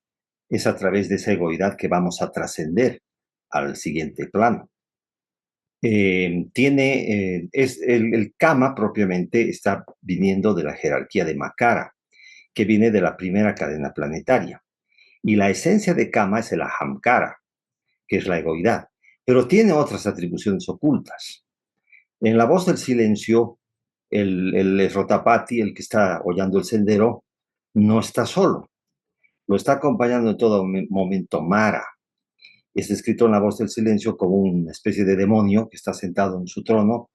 es a través de esa egoidad que vamos a trascender al siguiente plano. El kama propiamente está viniendo de la jerarquía de Makara, que viene de la primera cadena planetaria. Y la esencia de kama es el ahamkara, que es la egoidad, pero tiene otras atribuciones ocultas. En la voz del silencio, el Rotapati, el que está hollando el sendero, no está solo. Lo está acompañando en todo momento Mara. Es descrito en la voz del silencio como una especie de demonio que está sentado en su trono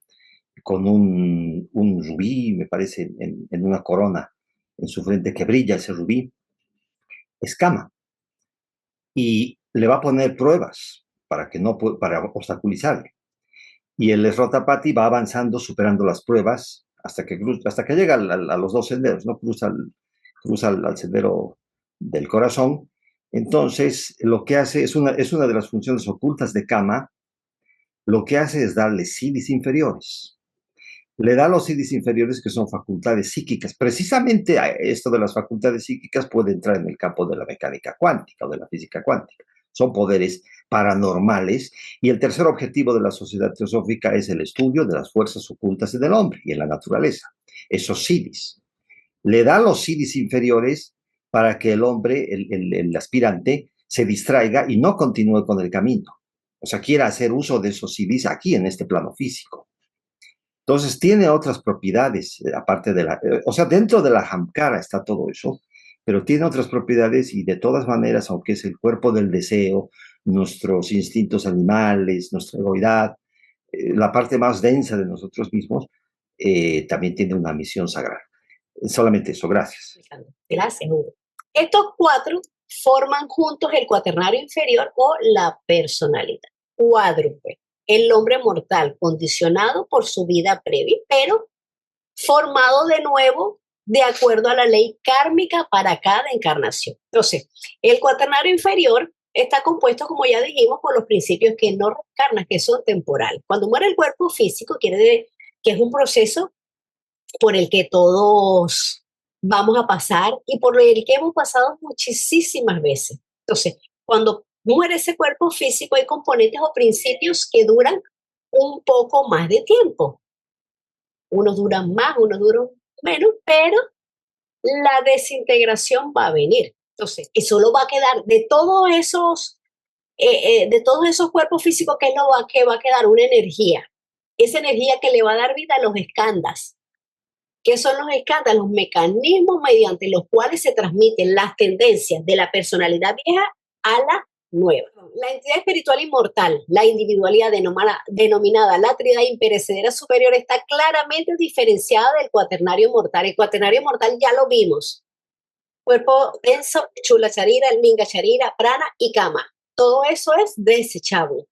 con un rubí, me parece, en una corona en su frente que brilla ese rubí. Es kama. Y le va a poner pruebas para obstaculizarle. Y el Rotapati va avanzando, superando las pruebas, hasta que llega a los dos senderos, ¿no? Cruza al sendero del corazón. Entonces, lo que hace es una de las funciones ocultas de kama, lo que hace es darle siddhis inferiores. Le da los siddhis inferiores, que son facultades psíquicas. Precisamente esto de las facultades psíquicas puede entrar en el campo de la mecánica cuántica o de la física cuántica. Son poderes paranormales, y el tercer objetivo de la sociedad teosófica es el estudio de las fuerzas ocultas en el hombre y en la naturaleza. Esos siddhis. Le da los siddhis inferiores para que el hombre, el aspirante, se distraiga y no continúe con el camino. O sea, quiera hacer uso de esos siddhis aquí en este plano físico. Entonces tiene otras propiedades, aparte de o sea, dentro de la ahamkara está todo eso, pero tiene otras propiedades, y de todas maneras, aunque es el cuerpo del deseo, nuestros instintos animales, nuestra egoidad, la parte más densa de nosotros mismos, también tiene una misión sagrada. Solamente eso, gracias. Gracias, Hugo. Estos cuatro forman juntos el cuaternario inferior o la personalidad. Cuádruple, el hombre mortal condicionado por su vida previa, pero formado de nuevo de acuerdo a la ley kármica para cada encarnación. Entonces, el cuaternario inferior está compuesto, como ya dijimos, por los principios que no reencarnan, que son temporales. Cuando muere el cuerpo físico, quiere decir que es un proceso por el que todos vamos a pasar y por el que hemos pasado muchísimas veces. Entonces, cuando muere ese cuerpo físico, hay componentes o principios que duran un poco más de tiempo. Unos duran más, unos duran menos, pero la desintegración va a venir. Entonces, y solo va a quedar de todos esos cuerpos físicos, ¿qué es lo que va a quedar? Una energía. Esa energía que le va a dar vida a los skandhas. ¿Qué son los skandhas? Los mecanismos mediante los cuales se transmiten las tendencias de la personalidad vieja a la nueva. La entidad espiritual inmortal, la individualidad denominada la tríada imperecedera superior, está claramente diferenciada del cuaternario mortal. El cuaternario mortal ya lo vimos. Cuerpo denso, chula charira, linga charira, prana y kama. Todo eso es desechable.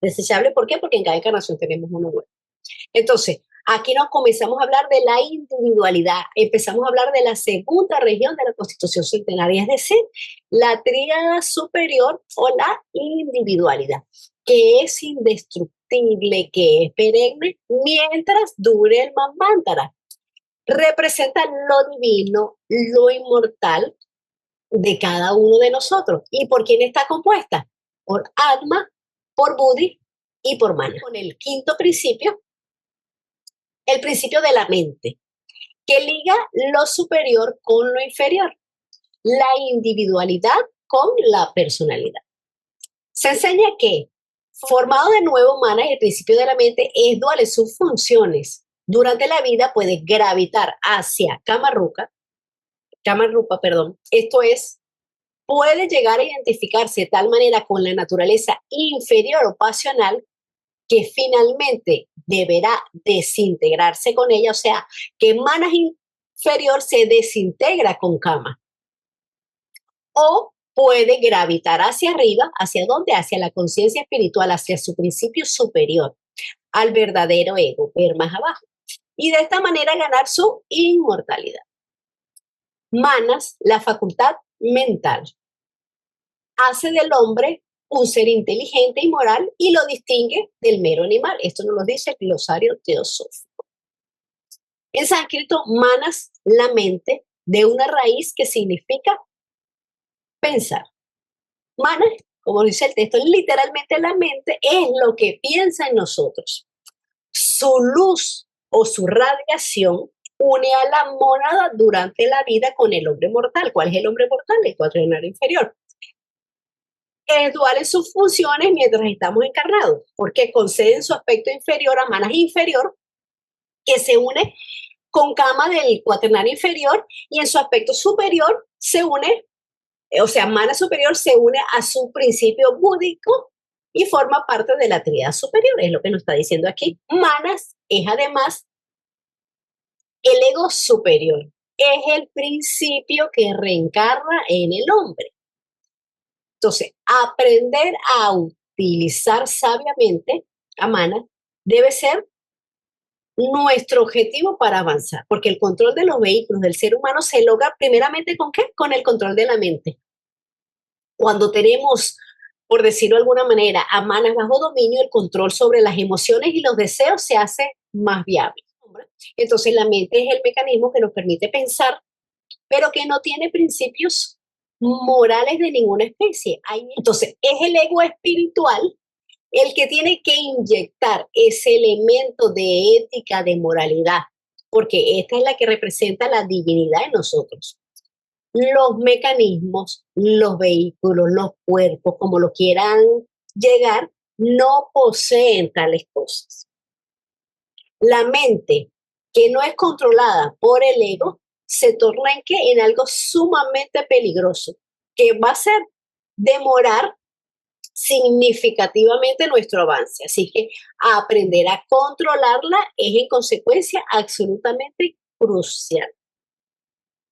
Desechable, ¿por qué? Porque en cada encarnación tenemos uno nuevo. Entonces, aquí nos comenzamos a hablar de la individualidad, empezamos a hablar de la segunda región de la Constitución Centenaria, es decir, la tríada superior o la individualidad, que es indestructible, que es perenne, mientras dure el Manvantara. Representa lo divino, lo inmortal de cada uno de nosotros. ¿Y por quién está compuesta? Por Atma, por Buddhi y por Mana. Con el quinto principio, el principio de la mente, que liga lo superior con lo inferior, la individualidad con la personalidad. Se enseña que, formado de nuevo Mana, el principio de la mente es dual en sus funciones. Durante la vida puede gravitar hacia Kamarupa, esto es, puede llegar a identificarse de tal manera con la naturaleza inferior o pasional que finalmente deberá desintegrarse con ella, o sea, que Mana inferior se desintegra con Kama. O puede gravitar hacia arriba, ¿hacia dónde? Hacia la conciencia espiritual, hacia su principio superior, al verdadero ego, ver más abajo. Y de esta manera ganar su inmortalidad. Manas, la facultad mental, hace del hombre un ser inteligente y moral y lo distingue del mero animal. Esto nos lo dice el glosario teosófico. En sánscrito, manas, la mente, de una raíz que significa pensar. Manas, como dice el texto, literalmente la mente es lo que piensa en nosotros. Su luz o su radiación une a la mónada durante la vida con el hombre mortal. ¿Cuál es el hombre mortal? El cuaternario inferior. Es dual en sus funciones mientras estamos encarnados, porque conceden su aspecto inferior a Manas inferior, que se une con Kama del cuaternario inferior, y en su aspecto superior se une, o sea, Mana superior se une a su principio búdico y forma parte de la tríada superior, es lo que nos está diciendo aquí. Manas es además el ego superior, es el principio que reencarna en el hombre. Entonces, aprender a utilizar sabiamente a Mana debe ser nuestro objetivo para avanzar, porque el control de los vehículos del ser humano se logra primeramente ¿con qué? Con el control de la mente. Cuando tenemos, por decirlo de alguna manera, a Manas bajo dominio, el control sobre las emociones y los deseos se hace más viable. Entonces, la mente es el mecanismo que nos permite pensar, pero que no tiene principios morales de ninguna especie. Entonces, es el ego espiritual el que tiene que inyectar ese elemento de ética, de moralidad, porque esta es la que representa la divinidad en nosotros. Los mecanismos, los vehículos, los cuerpos, como lo quieran llegar, no poseen tales cosas. La mente, que no es controlada por el ego, se torna en algo sumamente peligroso, que va a ser demorar significativamente nuestro avance. Así que aprender a controlarla es en consecuencia absolutamente crucial.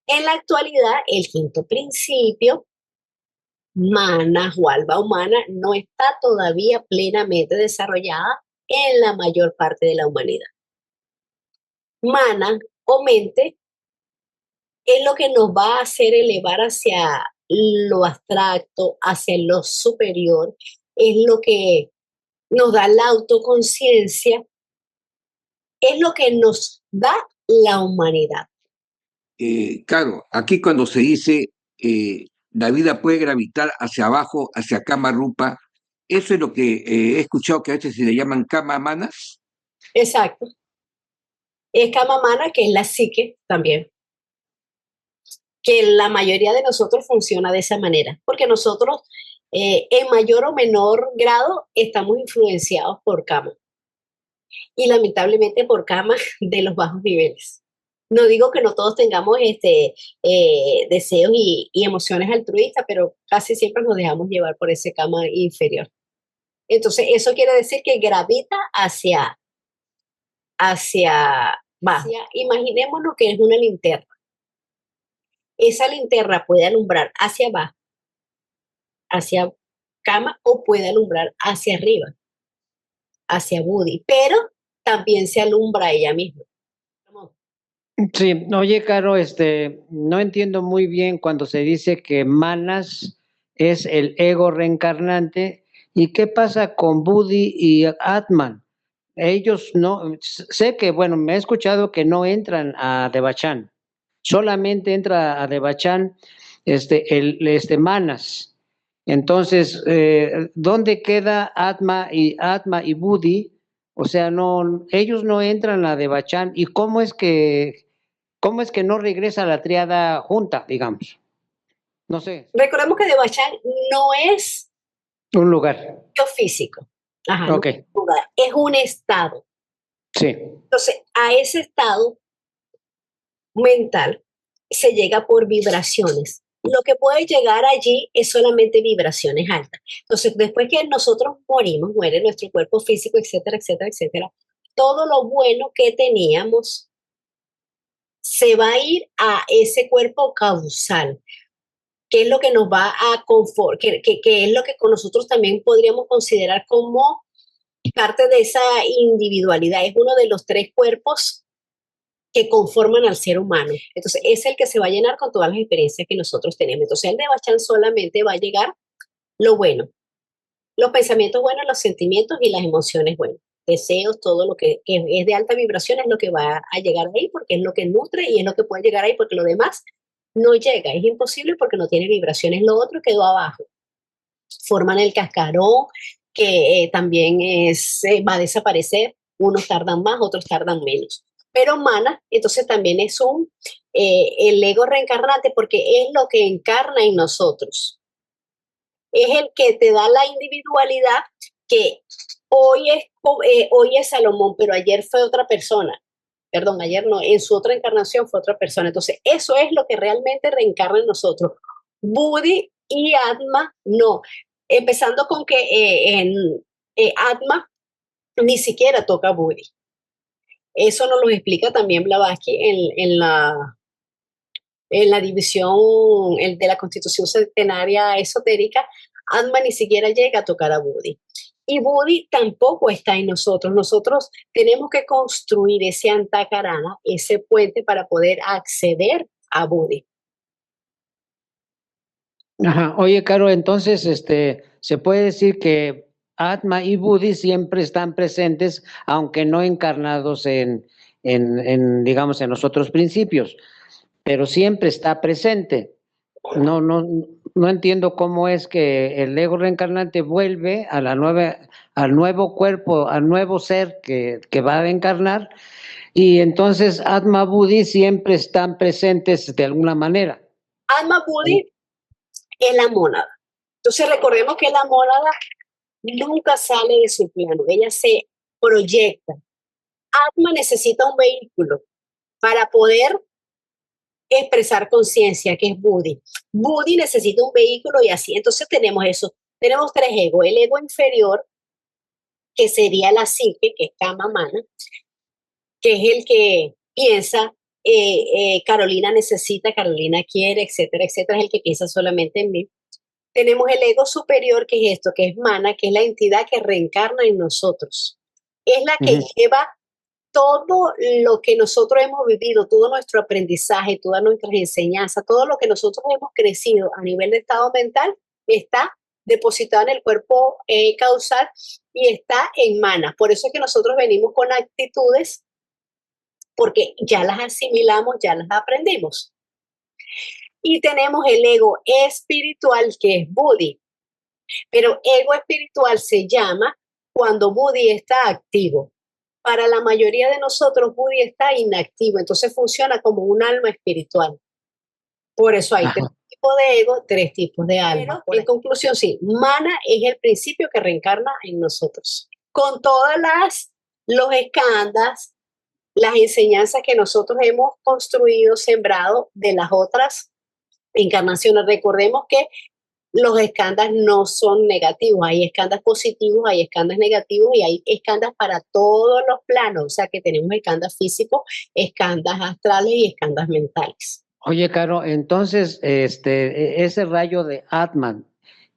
En la actualidad, el quinto principio, Mana o alma humana, no está todavía plenamente desarrollada en la mayor parte de la humanidad. Mana o mente es lo que nos va a hacer elevar hacia lo abstracto, hacia lo superior, es lo que nos da la autoconciencia, es lo que nos da la humanidad. Claro, aquí cuando se dice la vida puede gravitar hacia abajo, hacia Kamarupa, eso es lo que he escuchado que a veces se le llaman Kama Manas. Exacto. Es Kama Mana, que es la psique también. Que la mayoría de nosotros funciona de esa manera, porque nosotros en mayor o menor grado estamos influenciados por Kama y lamentablemente por Kama de los bajos niveles. No digo que no todos tengamos deseos y emociones altruistas, pero casi siempre nos dejamos llevar por ese kama inferior. Entonces, eso quiere decir que gravita hacia bajo. Imaginémonos que es una linterna. Esa linterna puede alumbrar hacia abajo, hacia cama, o puede alumbrar hacia arriba, hacia Budi, pero también se alumbra ella misma. Sí, oye, Caro, no entiendo muy bien cuando se dice que Manas es el ego reencarnante. ¿Y qué pasa con Budi y Atman? Ellos no, sé que, bueno, me he escuchado que no entran a Devachan, solamente entra a Devachan Manas. Entonces, ¿dónde queda Atma y Budi? O sea, no, ellos no entran a Devachan. ¿Y cómo es que no regresa a la triada junta, digamos? No sé, Recordemos que Devachan no es un lugar. lo físico. Ajá, no Ok, es un lugar, es un estado. sí. Entonces, a ese estado mental se llega por vibraciones. Lo que puede llegar allí es solamente vibraciones altas. Entonces, después que nosotros morimos, muere nuestro cuerpo físico, etcétera, etcétera, etcétera, todo lo bueno que teníamos se va a ir a ese cuerpo causal, que es lo que nos va a confort, que es lo que con nosotros también podríamos considerar como parte de esa individualidad. Es uno de los tres cuerpos que conforman al ser humano. Entonces, es el que se va a llenar con todas las experiencias que nosotros tenemos. Entonces, el de Bachan solamente va a llegar lo bueno, los pensamientos buenos, los sentimientos y las emociones buenas. Deseos, todo lo que es de alta vibración es lo que va a llegar ahí porque es lo que nutre y es lo que puede llegar ahí porque lo demás no llega, es imposible porque no tiene vibraciones. Lo otro quedó abajo. Forman el cascarón que también va a desaparecer. Unos tardan más, otros tardan menos. Pero mana, entonces también es el ego reencarnante porque es lo que encarna en nosotros. Es el que te da la individualidad que hoy es Salomón, pero ayer fue otra persona. Perdón, ayer no, en su otra encarnación fue otra persona. Entonces, eso es lo que realmente reencarna en nosotros. Budi y Atma, no. Empezando con que Atma ni siquiera toca Budi. Eso nos lo explica también Blavatsky en la división de la Constitución Centenaria Esotérica. Atma ni siquiera llega a tocar a Budi. Y Budi tampoco está en nosotros. Nosotros tenemos que construir ese antakarana, ese puente para poder acceder a Budi. Ajá. Oye, Caro, entonces, se puede decir que Atma y Budi siempre están presentes, aunque no encarnados digamos, en los otros principios, pero siempre está presente. No entiendo cómo es que el ego reencarnante vuelve a al nuevo cuerpo, al nuevo ser que va a encarnar, y entonces Atma Budi siempre están presentes de alguna manera. Atma Budi es la mónada. Entonces recordemos que la mónada nunca sale de su plano, ella se proyecta. Atma necesita un vehículo para poder expresar conciencia, que es Budi. Budi necesita un vehículo y así. Entonces tenemos eso. Tenemos tres egos. El ego inferior, que sería la psique, que es Kama Mana, que es el que piensa, Carolina necesita, Carolina quiere, etcétera, etcétera, es el que piensa solamente en mí. Tenemos el ego superior, que es esto, que es Mana, que es la entidad que reencarna en nosotros. Es la que lleva todo lo que nosotros hemos vivido, todo nuestro aprendizaje, todas nuestras enseñanzas, todo lo que nosotros hemos crecido a nivel de estado mental, está depositado en el cuerpo causal y está en Mana. Por eso es que nosotros venimos con actitudes, porque ya las asimilamos, ya las aprendimos. Y tenemos el ego espiritual, que es Budi. Pero ego espiritual se llama cuando Budi está activo. Para la mayoría de nosotros, Budi está inactivo, entonces funciona como un alma espiritual. Por eso hay tres tipos de ego, tres tipos de alma. En conclusión, sí, Mana es el principio que reencarna en nosotros. Con todas los escandas, las enseñanzas que nosotros hemos construido, sembrado de las otras encarnaciones. Recordemos que los escándalos no son negativos, hay escándalos positivos, hay escándalos negativos y hay escándalos para todos los planos, o sea que tenemos escándalos físicos, escándalos astrales y escándalos mentales. Oye, Caro, entonces, ese rayo de Atman,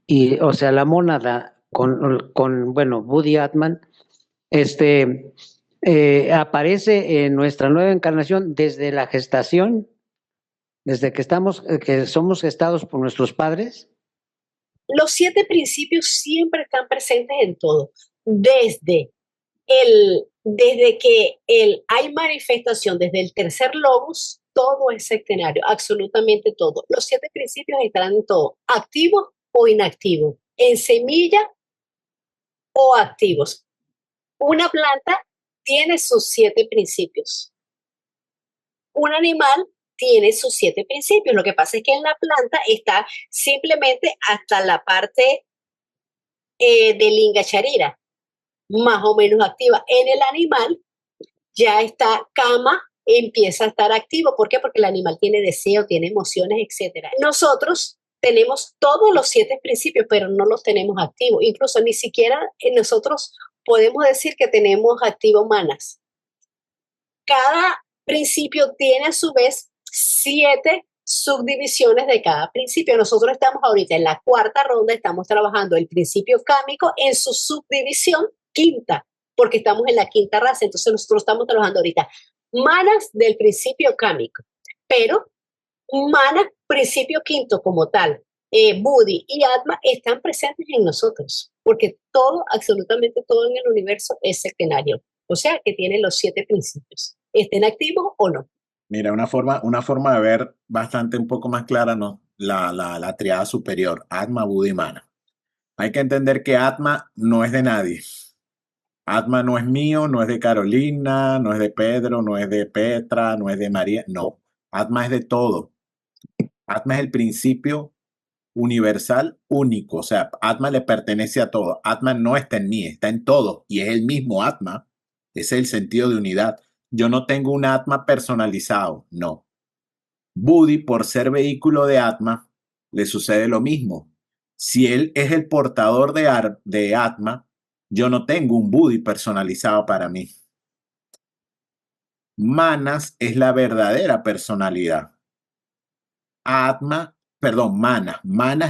y, o sea, la mónada con bueno, Buddy Atman, aparece en nuestra nueva encarnación desde la gestación, desde que que somos gestados por nuestros padres. Los 7 principios siempre están presentes en todo, desde que hay manifestación, desde el tercer logos, todo es sectenario, absolutamente todo. Los 7 principios están en todo, activos o inactivos, en semilla o activos. Una planta tiene sus 7 principios. Un animal tiene sus 7 principios. Lo que pasa es que en la planta está simplemente hasta la parte de Linga Charira, más o menos activa. En el animal ya está Kama, empieza a estar activo. ¿Por qué? Porque el animal tiene deseo, tiene emociones, etc. Nosotros tenemos todos los 7 principios, pero no los tenemos activos. Incluso ni siquiera nosotros podemos decir que tenemos activo manas. Cada principio tiene a su vez 7 subdivisiones de cada principio. Nosotros estamos ahorita en la 4ª ronda, estamos trabajando el principio cámico en su subdivisión 5ª, porque estamos en la 5ª raza, entonces nosotros estamos trabajando ahorita manas del principio cámico, pero manas principio 5º como tal, Buddy y Atma están presentes en nosotros, porque todo, absolutamente todo en el universo es sectenario, o sea que tiene los 7 principios, estén activos o no. Mira, una forma de ver bastante un poco más clara, ¿no? La triada superior, Atma, Buddy y Mana. Hay que entender que Atma no es de nadie. Atma no es mío, no es de Carolina, no es de Pedro, no es de Petra, no es de María. No, Atma es de todo. Atma es el principio universal único. O sea, Atma le pertenece a todo. Atma no está en mí, está en todo. Y es el mismo Atma. Ese es el sentido de unidad. Yo no tengo un Atma personalizado, no. Buddy, por ser vehículo de Atma, le sucede lo mismo. Si él es el portador de Atma, yo no tengo un Buddy personalizado para mí. Manas es la verdadera personalidad. Manas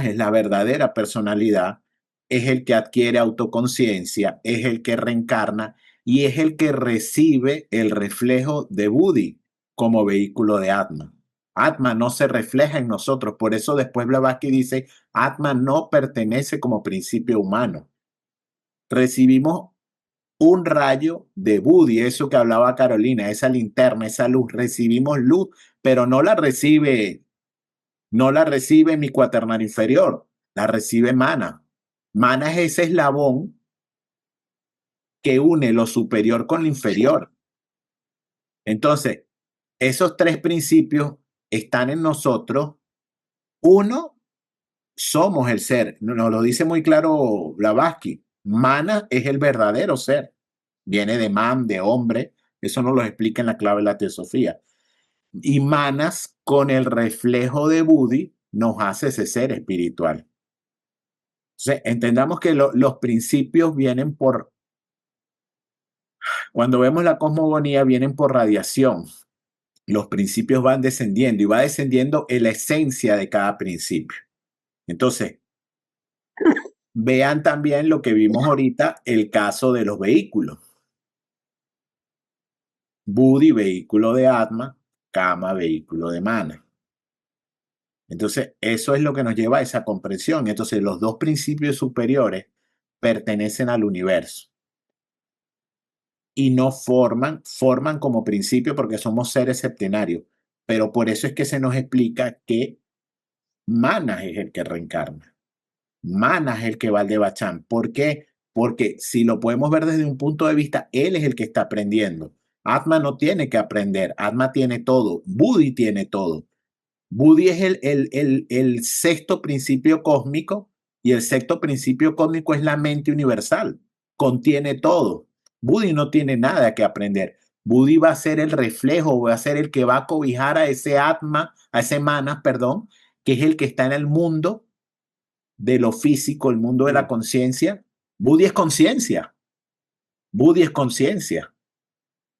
es la verdadera personalidad, es el que adquiere autoconciencia, es el que reencarna y es el que recibe el reflejo de Buddy como vehículo de Atma. Atma no se refleja en nosotros, por eso después Blavatsky dice, Atma no pertenece como principio humano. Recibimos un rayo de Buddy, eso que hablaba Carolina, esa linterna, esa luz, recibimos luz, pero no la recibe mi cuaternario inferior, la recibe Mana. Mana es ese eslabón que une lo superior con lo inferior. Entonces, esos 3 principios están en nosotros. Uno, somos el ser. Nos lo dice muy claro Blavatsky. Mana es el verdadero ser. Viene de man, de hombre. Eso nos lo explica en la clave de la teosofía. Y Manas, con el reflejo de Buddy, nos hace ese ser espiritual. Entonces, entendamos que los principios vienen cuando vemos la cosmogonía, vienen por radiación. Los principios van descendiendo y va descendiendo en la esencia de cada principio. Entonces, vean también lo que vimos ahorita, el caso de los vehículos. Buddy, vehículo de Atma, Kama, vehículo de Mana. Entonces, eso es lo que nos lleva a esa comprensión. Entonces, los 2 principios superiores pertenecen al universo y no forman como principio porque somos seres septenarios. Pero por eso es que se nos explica que Manas es el que reencarna. Manas es el que va al Devachan. ¿Por qué? Porque si lo podemos ver desde un punto de vista, él es el que está aprendiendo. Atma no tiene que aprender. Atma tiene todo. Buddy tiene todo. Buddy es el 6º principio cósmico y el 6º principio cósmico es la mente universal. Contiene todo. Buddy no tiene nada que aprender. Budi va a ser el reflejo, va a ser el que va a cobijar a ese Atma, a ese Manas, perdón, que es el que está en el mundo de lo físico, el mundo de la conciencia. Budi es conciencia. Budi es conciencia.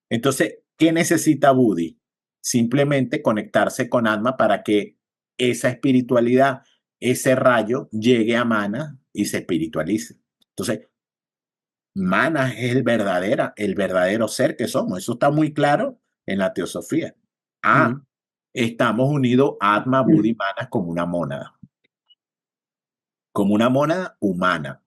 Entonces, ¿qué necesita Budi? Simplemente conectarse con Atma para que esa espiritualidad, ese rayo, llegue a Manas y se espiritualice. Entonces, Manas es el verdadero ser que somos. Eso está muy claro en la teosofía. Estamos unidos Atma, Budi y Manas como una mónada. Como una mónada humana.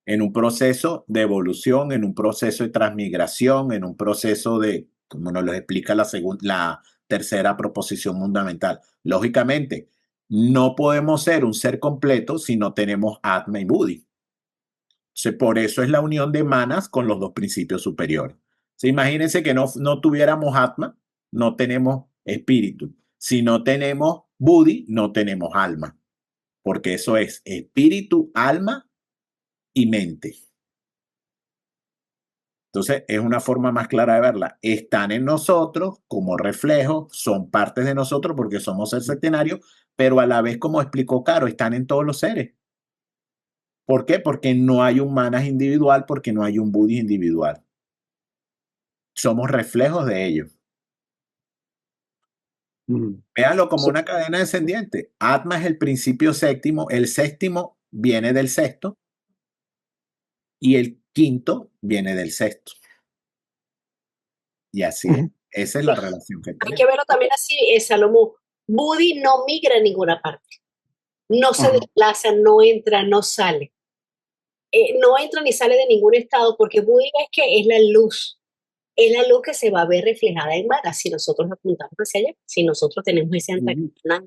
En un proceso de evolución, en un proceso de transmigración, en un proceso de, como nos lo explica la tercera proposición fundamental. Lógicamente, no podemos ser un ser completo si no tenemos Atma y Budi. Por eso es la unión de Manas con los dos principios superiores. Imagínense que no tuviéramos Atma, no tenemos espíritu. Si no tenemos Budi, no tenemos alma. Porque eso es espíritu, alma y mente. Entonces, es una forma más clara de verla. Están en nosotros como reflejo, son partes de nosotros porque somos seres septenarios, pero a la vez, como explicó Caro, están en todos los seres. ¿Por qué? Porque no hay un Manas individual, porque no hay un Budi individual. Somos reflejos de ellos. Véanlo como una cadena descendiente. Atma es el principio séptimo, el séptimo viene del sexto y el quinto viene del sexto. Y así es. Esa es la relación que tenemos. Hay que verlo también así, Salomón. Budi no migra a ninguna parte. No se desplaza, no entra, no sale. No entra ni sale de ningún estado porque Budi es que es la luz. Es la luz que se va a ver reflejada en Manas si nosotros apuntamos hacia allá, si nosotros tenemos ese antena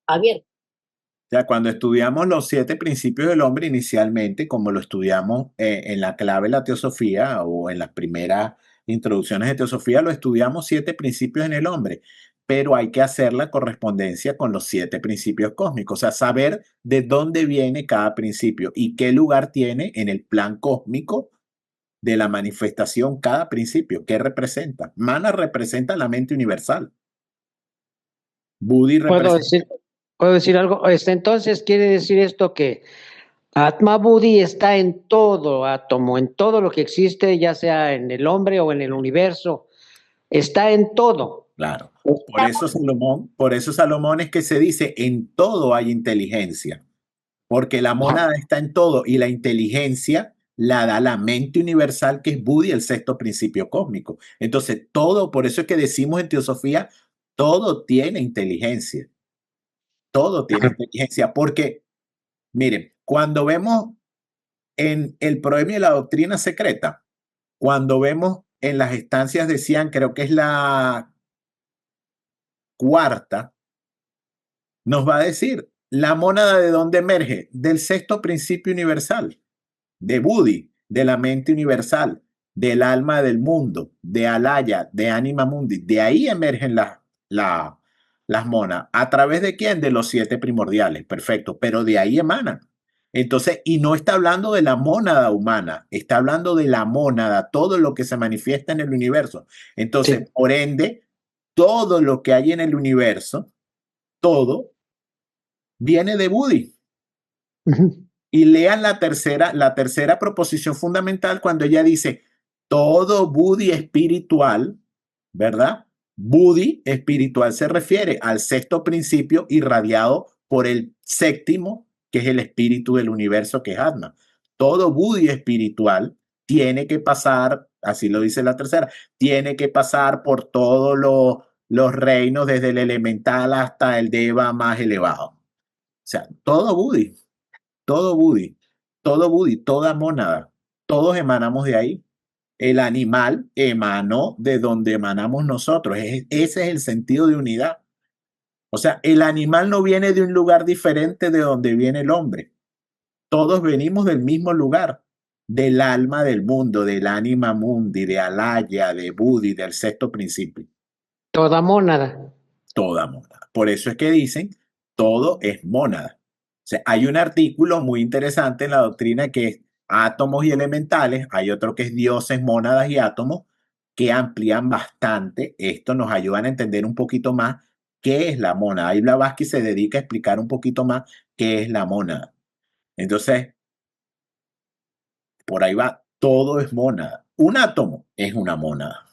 abierto. O sea, cuando estudiamos los 7 principios del hombre inicialmente, como lo estudiamos en la clave de la teosofía o en las primeras introducciones de teosofía, lo estudiamos 7 principios en el hombre, pero hay que hacer la correspondencia con los 7 principios cósmicos, o sea, saber de dónde viene cada principio y qué lugar tiene en el plan cósmico de la manifestación cada principio, qué representa. Mana representa la mente universal. Budi representa... ¿Puedo decir algo? Entonces quiere decir esto que Atma Budi está en todo átomo, en todo lo que existe, ya sea en el hombre o en el universo. Está en todo. Claro. Por eso Salomón es que se dice en todo hay inteligencia. Porque la mónada está en todo y la inteligencia la da la mente universal que es Budi, el sexto principio cósmico. Entonces todo, por eso es que decimos en teosofía, todo tiene inteligencia. Todo tiene inteligencia, porque, miren, cuando vemos en el Proemio de la Doctrina Secreta, cuando vemos en las estancias de Cian, creo que es la cuarta, nos va a decir, la mónada de dónde emerge, del sexto principio universal, de Budi, de la mente universal, del alma del mundo, de Alaya, de Anima Mundi, de ahí emergen las monas. ¿A través de quién? De los 7 primordiales, perfecto, pero de ahí emanan. Entonces, y no está hablando de la mónada humana, está hablando de la mónada, todo lo que se manifiesta en el universo. Entonces, sí, por ende, todo lo que hay en el universo, todo, viene de Budi. Y lean la tercera proposición fundamental cuando ella dice, todo Budi espiritual, ¿verdad? Budi espiritual se refiere al sexto principio irradiado por el séptimo, que es el espíritu del universo, que es Atma. Todo Budi espiritual tiene que pasar, así lo dice la tercera, tiene que pasar por todos los reinos, desde el elemental hasta el Deva más elevado. O sea, todo Budi, toda mónada, todos emanamos de ahí. El animal emanó de donde emanamos nosotros. Ese es el sentido de unidad. O sea, el animal no viene de un lugar diferente de donde viene el hombre. Todos venimos del mismo lugar, del alma del mundo, del anima mundi, de Alaya, de Budi, del sexto principio. Toda mónada. Toda mónada. Por eso es que dicen, todo es mónada. O sea, hay un artículo muy interesante en la doctrina que es átomos y elementales, hay otro que es dioses, mónadas y átomos, que amplían bastante. Esto nos ayudan a entender un poquito más qué es la mónada. Ahí Blavatsky se dedica a explicar un poquito más qué es la mónada. Entonces, por ahí va, todo es mónada. Un átomo es una mónada.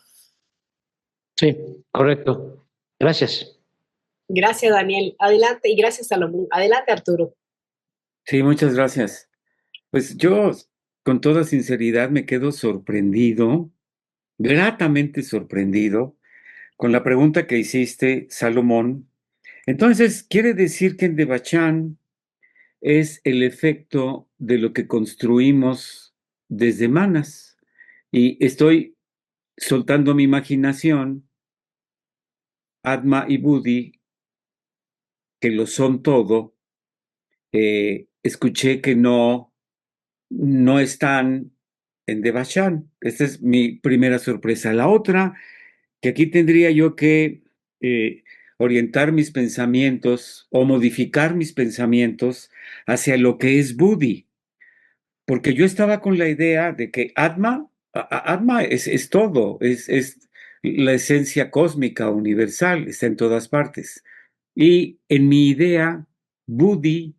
Sí, correcto. Gracias. Gracias, Daniel. Adelante, y gracias, Salomón. Adelante, Arturo. Sí, muchas gracias. Pues yo, con toda sinceridad, me quedo sorprendido, gratamente sorprendido, con la pregunta que hiciste, Salomón. Entonces, ¿quiere decir que en Devachan es el efecto de lo que construimos desde Manas? Y estoy soltando mi imaginación, Atma y Buddhi, que lo son todo, escuché que no están en Devachan. Esta es mi primera sorpresa. La otra, que aquí tendría yo que orientar mis pensamientos o modificar mis pensamientos hacia lo que es Buddhi, porque yo estaba con la idea de que Atma, Atma es todo, es la esencia cósmica universal, está en todas partes. Y en mi idea, Buddhi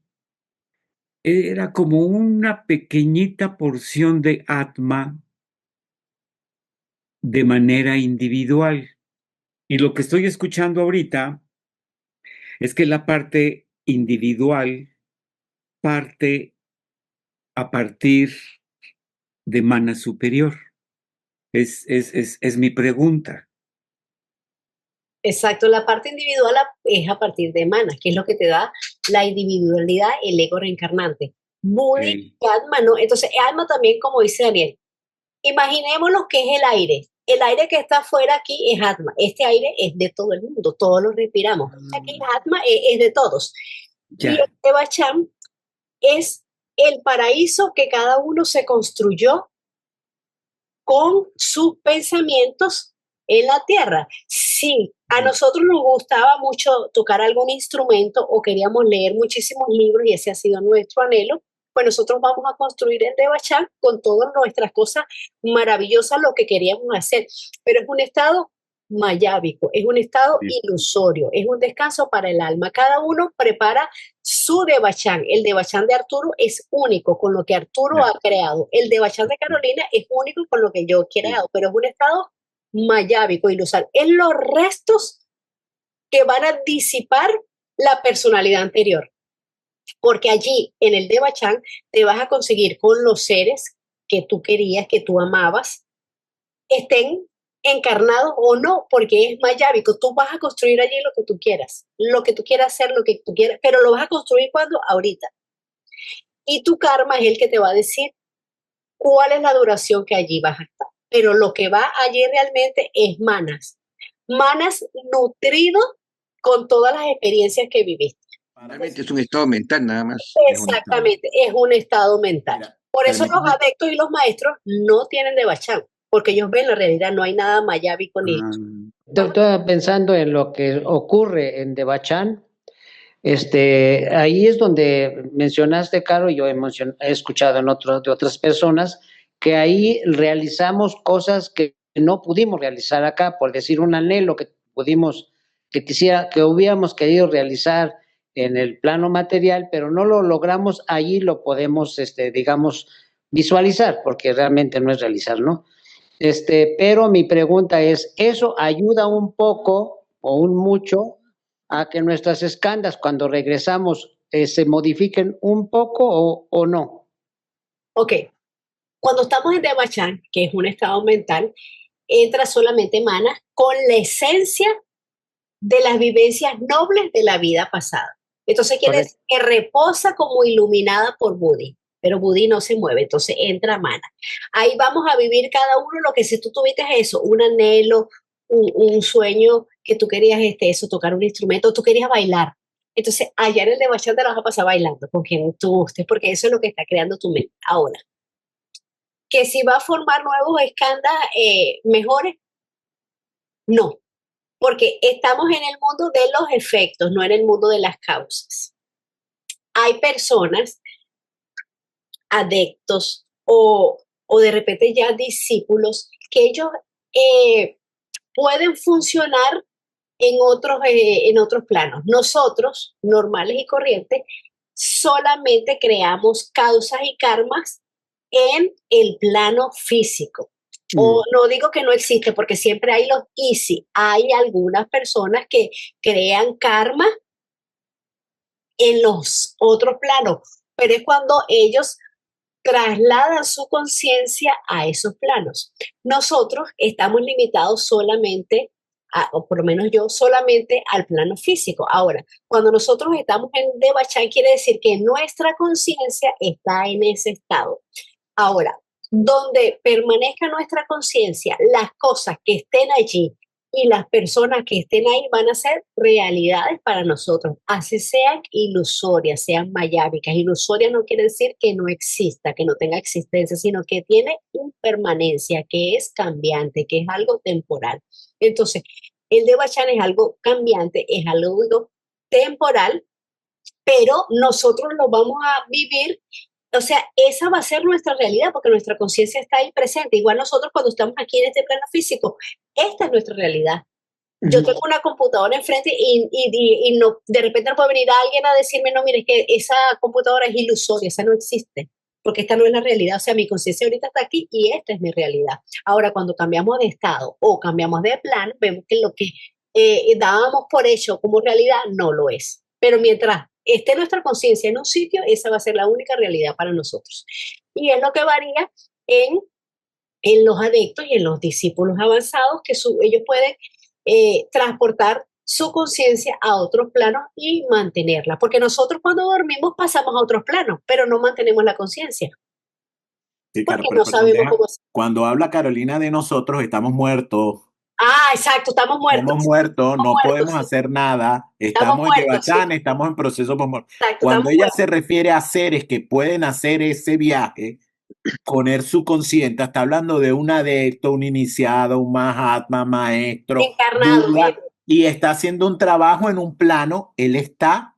era como una pequeñita porción de Atma de manera individual. Y lo que estoy escuchando ahorita es que la parte individual parte a partir de mana superior. Es mi pregunta. Exacto, la parte individual es a partir de Manas, que es lo que te da la individualidad, el ego reencarnante. Buddhi, Ok. Atma, ¿no? Entonces, alma también, como dice Daniel, imaginémonos que es el aire. El aire que está afuera aquí es Atma. Este aire es de todo el mundo, todos lo respiramos. Aquí Atma es de todos. Y el Ya, Devachan es el paraíso que cada uno se construyó con sus pensamientos en la tierra. Si a nosotros nos gustaba mucho tocar algún instrumento o queríamos leer muchísimos libros y ese ha sido nuestro anhelo, pues nosotros vamos a construir el Devachan con todas nuestras cosas maravillosas, lo que queríamos hacer. Pero es un estado mayábico, es un estado sí, ilusorio, es un descanso para el alma. Cada uno prepara su Devachan. El Devachan de Arturo es único con lo que Arturo ya, ha creado. El Devachan de Carolina es único con lo que yo he sí. creado, pero es un estado mayábico, ilusorio. Es los restos que van a disipar la personalidad anterior. Porque allí, en el Devachan, te vas a conseguir con los seres que tú querías, que tú amabas, estén encarnados o no, porque es mayábico. Tú vas a construir allí lo que tú quieras hacer, lo que tú quieras, pero lo vas a construir cuando ahorita. Y tu karma es el que te va a decir cuál es la duración que allí vas a estar. Pero lo que va allí realmente es manas. Manas nutrido con todas las experiencias que viviste. Realmente es un estado mental nada más. Exactamente, es un estado mental. Mira, Por eso los permíteme, adeptos y los maestros no tienen de Bachán, porque ellos ven la realidad, no hay nada mayábico ni... Ah, Estoy pensando en lo que ocurre en Devachan. Ahí es donde mencionaste, Caro, y yo he escuchado de otras personas, que ahí realizamos cosas que no pudimos realizar acá, por decir un anhelo que hubiéramos querido realizar en el plano material, pero no lo logramos, allí lo podemos, digamos, visualizar, porque realmente no es realizar, ¿no? Pero mi pregunta es, ¿eso ayuda un poco o un mucho a que nuestras escandas cuando regresamos se modifiquen un poco o no? Ok, cuando estamos en Devachan, que es un estado mental, entra solamente manas con la esencia de las vivencias nobles de la vida pasada. Entonces quiere Correcto. decir que reposa como iluminada por Buddhi, pero Buddhi no se mueve, entonces entra mana. Ahí vamos a vivir cada uno lo que si tú tuviste eso, un anhelo, un sueño que tú querías eso, tocar un instrumento, tú querías bailar. Entonces allá en el de Bachata la vas a pasar bailando con quien tú gustes, porque eso es lo que está creando tu mente. Ahora, que si va a formar nuevos escándalos mejores, no, porque estamos en el mundo de los efectos, no en el mundo de las causas. Hay personas, adeptos o de repente ya discípulos, que ellos pueden funcionar en otros planos. Nosotros, normales y corrientes, solamente creamos causas y karmas en el plano físico. O no digo que no existe, porque siempre hay los easy. Hay algunas personas que crean karma en los otros planos, pero es cuando ellos trasladan su conciencia a esos planos. Nosotros estamos limitados solamente, o por lo menos yo, solamente al plano físico. Ahora, cuando nosotros estamos en Devachan, quiere decir que nuestra conciencia está en ese estado. Ahora, donde permanezca nuestra conciencia, las cosas que estén allí y las personas que estén ahí van a ser realidades para nosotros, así sean ilusorias, sean mayábicas. Ilusorias no quiere decir que no exista, que no tenga existencia, sino que tiene impermanencia, que es cambiante, que es algo temporal. Entonces, el Devachan es algo cambiante, es algo temporal, pero nosotros lo vamos a vivir. O sea, esa va a ser nuestra realidad porque nuestra conciencia está ahí presente. Igual nosotros cuando estamos aquí en este plano físico, esta es nuestra realidad. Yo tengo una computadora enfrente y no, de repente no puede venir alguien a decirme, no, mire, es que esa computadora es ilusoria, esa no existe, porque esta no es la realidad. O sea, mi conciencia ahorita está aquí y esta es mi realidad. Ahora, cuando cambiamos de estado o cambiamos de plan, vemos que lo que dábamos por hecho como realidad no lo es. Pero mientras esté nuestra conciencia en un sitio, esa va a ser la única realidad para nosotros. Y es lo que varía en los adeptos y en los discípulos avanzados, que ellos pueden transportar su conciencia a otros planos y mantenerla. Porque nosotros cuando dormimos pasamos a otros planos, pero no mantenemos la conciencia. Sí, claro, Porque pero no sabemos cómo es. cuando habla Carolina de nosotros, estamos muertos. Ah, exacto, estamos muertos. Estamos muertos, no muertos, podemos sí. hacer nada. Estamos Estamos en muertos, sí. Devachan, estamos en proceso post-mortem. Exacto, Cuando estamos ella muertos. se refiere a seres que pueden hacer ese viaje, poner su conciencia, está hablando de un adepto, un iniciado, un mahatma, maestro, Encarnado. Buda, y está haciendo un trabajo en un plano. Él está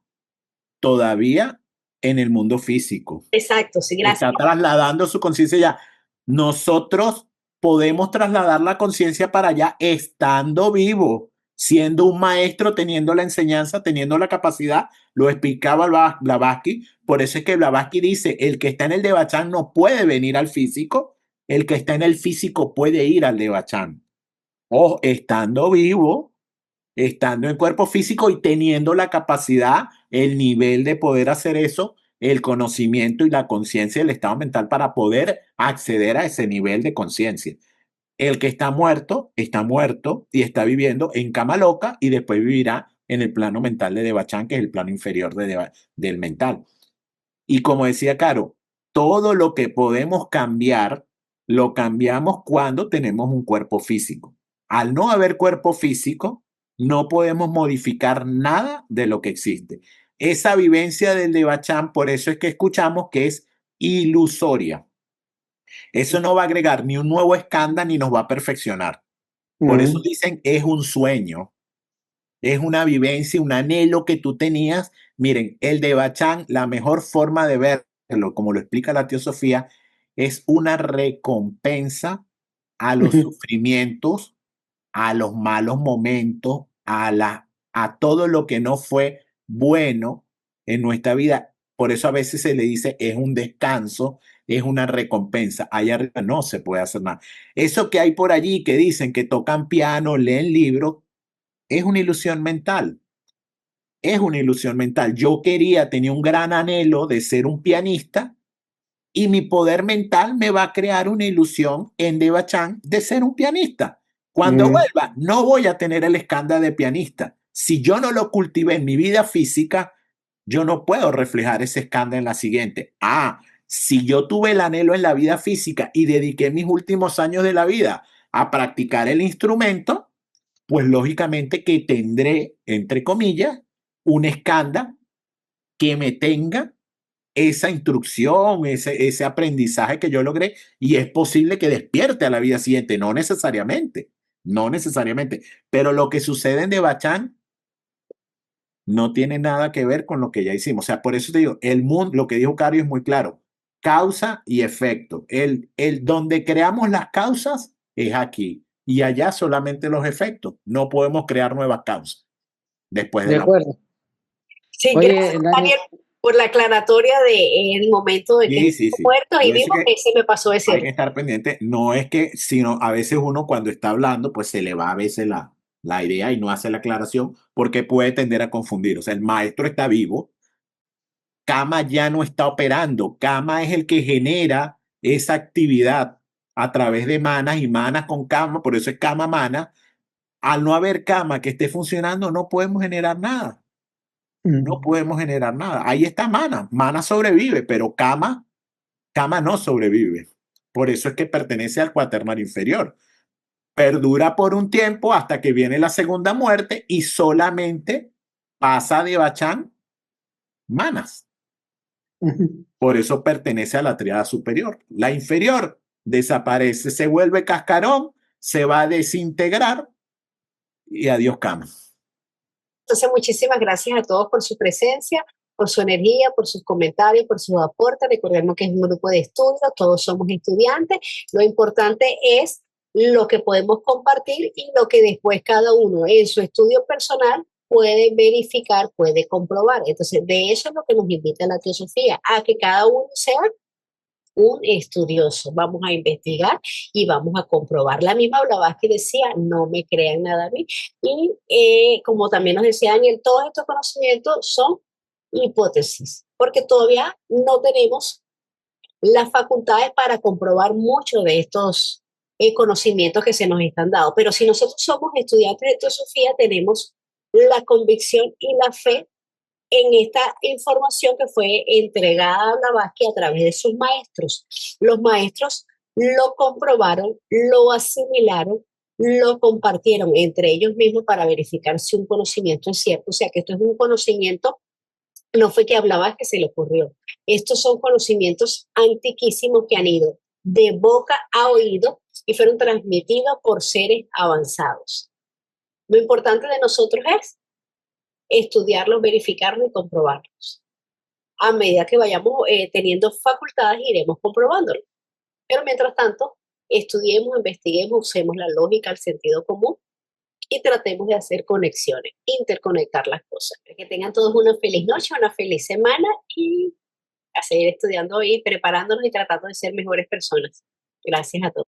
todavía en el mundo físico. Exacto, sí, gracias. Está trasladando su conciencia ya. Nosotros podemos trasladar la conciencia para allá estando vivo, siendo un maestro, teniendo la enseñanza, teniendo la capacidad. Lo explicaba Blavatsky. Por eso es que Blavatsky dice, el que está en el Devachan no puede venir al físico, el que está en el físico puede ir al Devachan. O estando vivo, estando en cuerpo físico y teniendo la capacidad, el nivel de poder hacer eso, el conocimiento y la conciencia del estado mental para poder acceder a ese nivel de conciencia. El que está muerto y está viviendo en cama loca y después vivirá en el plano mental de Devachan, que es el plano inferior del mental. Y como decía Caro, todo lo que podemos cambiar, lo cambiamos cuando tenemos un cuerpo físico. Al no haber cuerpo físico, no podemos modificar nada de lo que existe. Esa vivencia del Devachan, por eso es que escuchamos que es ilusoria. Eso no va a agregar ni un nuevo escándalo ni nos va a perfeccionar. Por eso dicen es un sueño, es una vivencia, un anhelo que tú tenías. Miren, el Devachan, la mejor forma de verlo, como lo explica la teosofía, es una recompensa a los sufrimientos, a los malos momentos, a todo lo que no fue bueno en nuestra vida. Por eso a veces se le dice es un descanso, es una recompensa. Allá arriba no se puede hacer nada. Eso que hay por allí que dicen que tocan piano, leen libros, es una ilusión mental. Es una ilusión mental. Yo tenía un gran anhelo de ser un pianista y mi poder mental me va a crear una ilusión en Devachan de ser un pianista. Cuando vuelva, no voy a tener el escándalo de pianista. Si yo no lo cultivé en mi vida física, yo no puedo reflejar ese escándalo en la siguiente. Si yo tuve el anhelo en la vida física y dediqué mis últimos años de la vida a practicar el instrumento, pues lógicamente que tendré, entre comillas, un escándalo que me tenga esa instrucción, ese aprendizaje que yo logré, y es posible que despierte a la vida siguiente, no necesariamente, pero lo que sucede en Devachan no tiene nada que ver con lo que ya hicimos. O sea, por eso te digo, el mundo, lo que dijo Cario es muy claro, causa y efecto. El donde creamos las causas es aquí, y allá solamente los efectos. No podemos crear nuevas causas después de De la muerte. acuerdo. Sí, Oye, gracias, Dani, Daniel, por la aclaratoria de el momento de que Sí, sí, estamos sí. muertos y Por eso vivos, que que se me pasó hay decir. que estar pendiente. No es que, sino a veces uno cuando está hablando, pues se le va a veces la idea y no hace la aclaración porque puede tender a confundir. O sea, el maestro está vivo, Kama ya no está operando. Kama es el que genera esa actividad a través de manas y manas con Kama, por eso es Kama mana. Al no haber Kama que esté funcionando, no podemos generar nada. No podemos generar nada. Ahí está mana. Mana sobrevive, pero Kama no sobrevive. Por eso es que pertenece al cuaternario inferior. Perdura por un tiempo hasta que viene la segunda muerte y solamente pasa de Bachán manas. Por eso pertenece a la triada superior. La inferior desaparece, se vuelve cascarón, se va a desintegrar y adiós Kama. Entonces, muchísimas gracias a todos por su presencia, por su energía, por sus comentarios, por sus aportes. Recordemos que es un grupo de estudio, todos somos estudiantes. Lo importante es lo que podemos compartir y lo que después cada uno en su estudio personal puede verificar, puede comprobar. Entonces, de eso es lo que nos invita la teosofía, a que cada uno sea un estudioso. Vamos a investigar y vamos a comprobar. La misma Blavatsky decía, no me crean nada a mí. Y como también nos decía Daniel, todos estos conocimientos son hipótesis, porque todavía no tenemos las facultades para comprobar muchos de estos conocimientos que se nos están dando. Pero si nosotros somos estudiantes de teosofía, tenemos la convicción y la fe en esta información que fue entregada a Blavatsky a través de sus maestros. Los maestros lo comprobaron, lo asimilaron, lo compartieron entre ellos mismos para verificar si un conocimiento es cierto. O sea, que esto es un conocimiento, no fue que a Blavatsky se le ocurrió. Estos son conocimientos antiquísimos que han ido de boca a oído y fueron transmitidos por seres avanzados. Lo importante de nosotros es estudiarlos, verificarlos y comprobarlos. A medida que vayamos teniendo facultades, iremos comprobándolo. Pero mientras tanto, estudiemos, investiguemos, usemos la lógica, el sentido común y tratemos de hacer conexiones, interconectar las cosas. Que tengan todos una feliz noche, una feliz semana y a seguir estudiando y preparándonos y tratando de ser mejores personas. Gracias a todos.